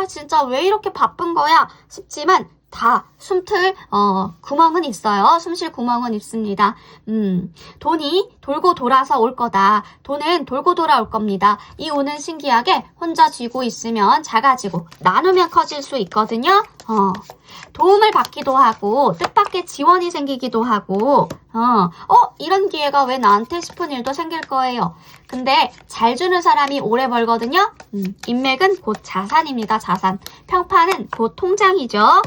진짜 왜 이렇게 바쁜 거야 싶지만 다 숨틀 구멍은 있어요. 숨쉴 구멍은 있습니다. 돈이 돌고 돌아서 올 거다. 돈은 돌고 돌아올 겁니다. 이 운은 신기하게 혼자 쥐고 있으면 작아지고 나누면 커질 수 있거든요. 도움을 받기도 하고 뜻밖의 지원이 생기기도 하고 이런 기회가 왜 나한테 싶은 일도 생길 거예요. 근데 잘 주는 사람이 오래 벌거든요. 인맥은 곧 자산입니다. 자산. 평판은 곧 통장이죠.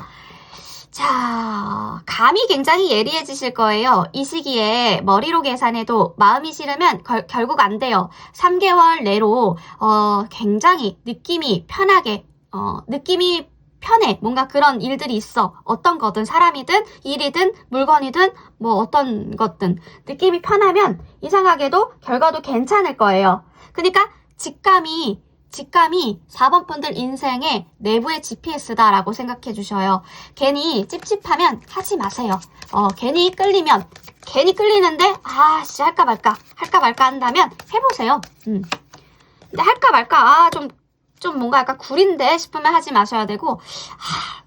자, 감이 굉장히 예리해지실 거예요. 이 시기에 머리로 계산해도 마음이 싫으면 결국 안 돼요. 3개월 내로 굉장히 느낌이 편하게, 느낌이 편해. 뭔가 그런 일들이 있어. 어떤 거든 사람이든 일이든 물건이든 뭐 어떤 것든 느낌이 편하면 이상하게도 결과도 괜찮을 거예요. 그러니까 직감이 4번 분들 인생의 내부의 GPS다라고 생각해 주셔요. 괜히 찝찝하면 하지 마세요. 괜히 끌리는데 할까 말까 한다면 해보세요. 근데 할까 말까 좀 뭔가 약간 구린데 싶으면 하지 마셔야 되고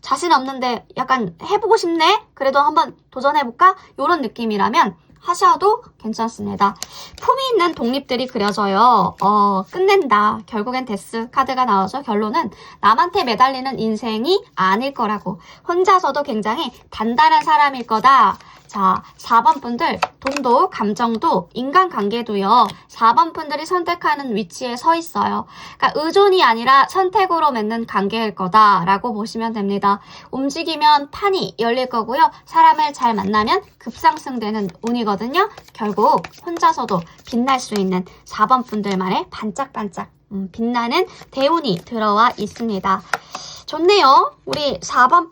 자신 없는데 약간 해보고 싶네? 그래도 한번 도전해볼까? 이런 느낌이라면 하셔도 괜찮습니다. 품이 있는 독립들이 그려져요. 끝낸다. 결국엔 데스 카드가 나오죠. 결론은 남한테 매달리는 인생이 아닐 거라고. 혼자서도 굉장히 단단한 사람일 거다. 자, 4번 분들 돈도 감정도 인간관계도요. 4번 분들이 선택하는 위치에 서 있어요. 그러니까 의존이 아니라 선택으로 맺는 관계일 거다라고 보시면 됩니다. 움직이면 판이 열릴 거고요. 사람을 잘 만나면 급상승되는 운이거든요. 결국 혼자서도 빛날 수 있는 4번 분들만의 반짝반짝 빛나는 대운이 들어와 있습니다. 좋네요. 우리 4번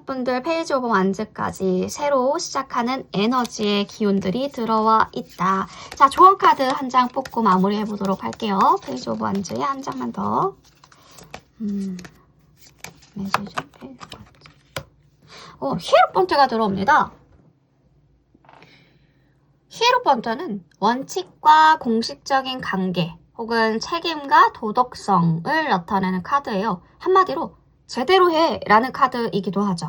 분들 페이지 오브 완즈까지 새로 시작하는 에너지의 기운들이 들어와 있다. 자, 조언 카드 한 장 뽑고 마무리해 보도록 할게요. 페이지 오브 완즈에 한 장만 더. 메시지 페이지 완즈. 히에로폰트가 들어옵니다. 히에로폰트는 원칙과 공식적인 관계 혹은 책임과 도덕성을 나타내는 카드예요. 한마디로 제대로 해 라는 카드이기도 하죠.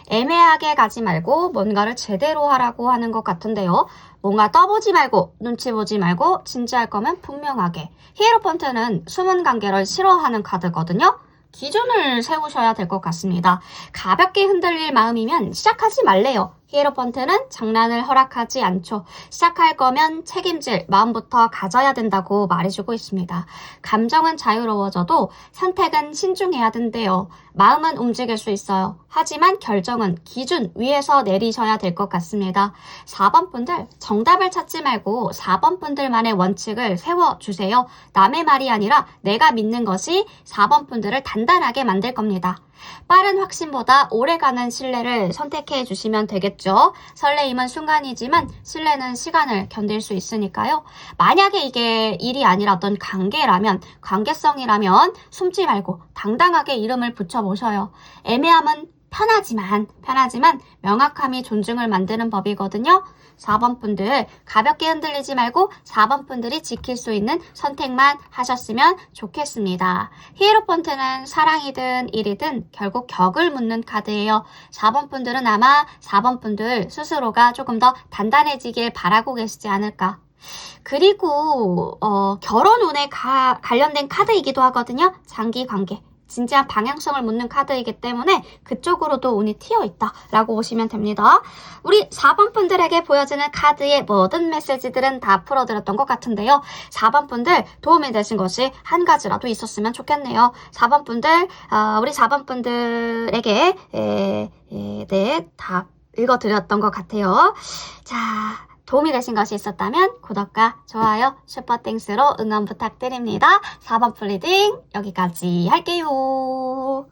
애매하게 가지 말고 뭔가를 제대로 하라고 하는 것 같은데요. 뭔가 떠보지 말고 눈치 보지 말고 진지할 거면 분명하게. 히에로폰트는 숨은 관계를 싫어하는 카드거든요. 기준을 세우셔야 될 것 같습니다. 가볍게 흔들릴 마음이면 시작하지 말래요. 히에로펀트는 장난을 허락하지 않죠. 시작할 거면 책임질 마음부터 가져야 된다고 말해주고 있습니다. 감정은 자유로워져도 선택은 신중해야 된대요. 마음은 움직일 수 있어요. 하지만 결정은 기준 위에서 내리셔야 될 것 같습니다. 4번 분들, 정답을 찾지 말고 4번 분들만의 원칙을 세워주세요. 남의 말이 아니라 내가 믿는 것이 4번 분들을 단단하게 만들 겁니다. 빠른 확신보다 오래가는 신뢰를 선택해 주시면 되겠죠. 설레임은 순간이지만 신뢰는 시간을 견딜 수 있으니까요. 만약에 이게 일이 아니라 어떤 관계성이라면 숨지 말고 당당하게 이름을 붙여보셔요. 애매함은 편하지만 명확함이 존중을 만드는 법이거든요. 4번 분들 가볍게 흔들리지 말고 4번 분들이 지킬 수 있는 선택만 하셨으면 좋겠습니다. 히에로펀트는 사랑이든 일이든 결국 격을 묻는 카드예요. 4번 분들은 아마 4번 분들 스스로가 조금 더 단단해지길 바라고 계시지 않을까. 그리고 결혼 운에 관련된 카드이기도 하거든요. 장기 관계. 진지한 방향성을 묻는 카드이기 때문에 그쪽으로도 운이 튀어있다라고 보시면 됩니다. 우리 4번 분들에게 보여지는 카드의 모든 메시지들은 다 풀어드렸던 것 같은데요. 4번 분들 도움이 되신 것이 한 가지라도 있었으면 좋겠네요. 4번 분들, 우리 4번 분들에게 다 읽어드렸던 것 같아요. 자, 도움이 되신 것이 있었다면 구독과 좋아요, 슈퍼땡스로 응원 부탁드립니다. 4번 플리딩 여기까지 할게요.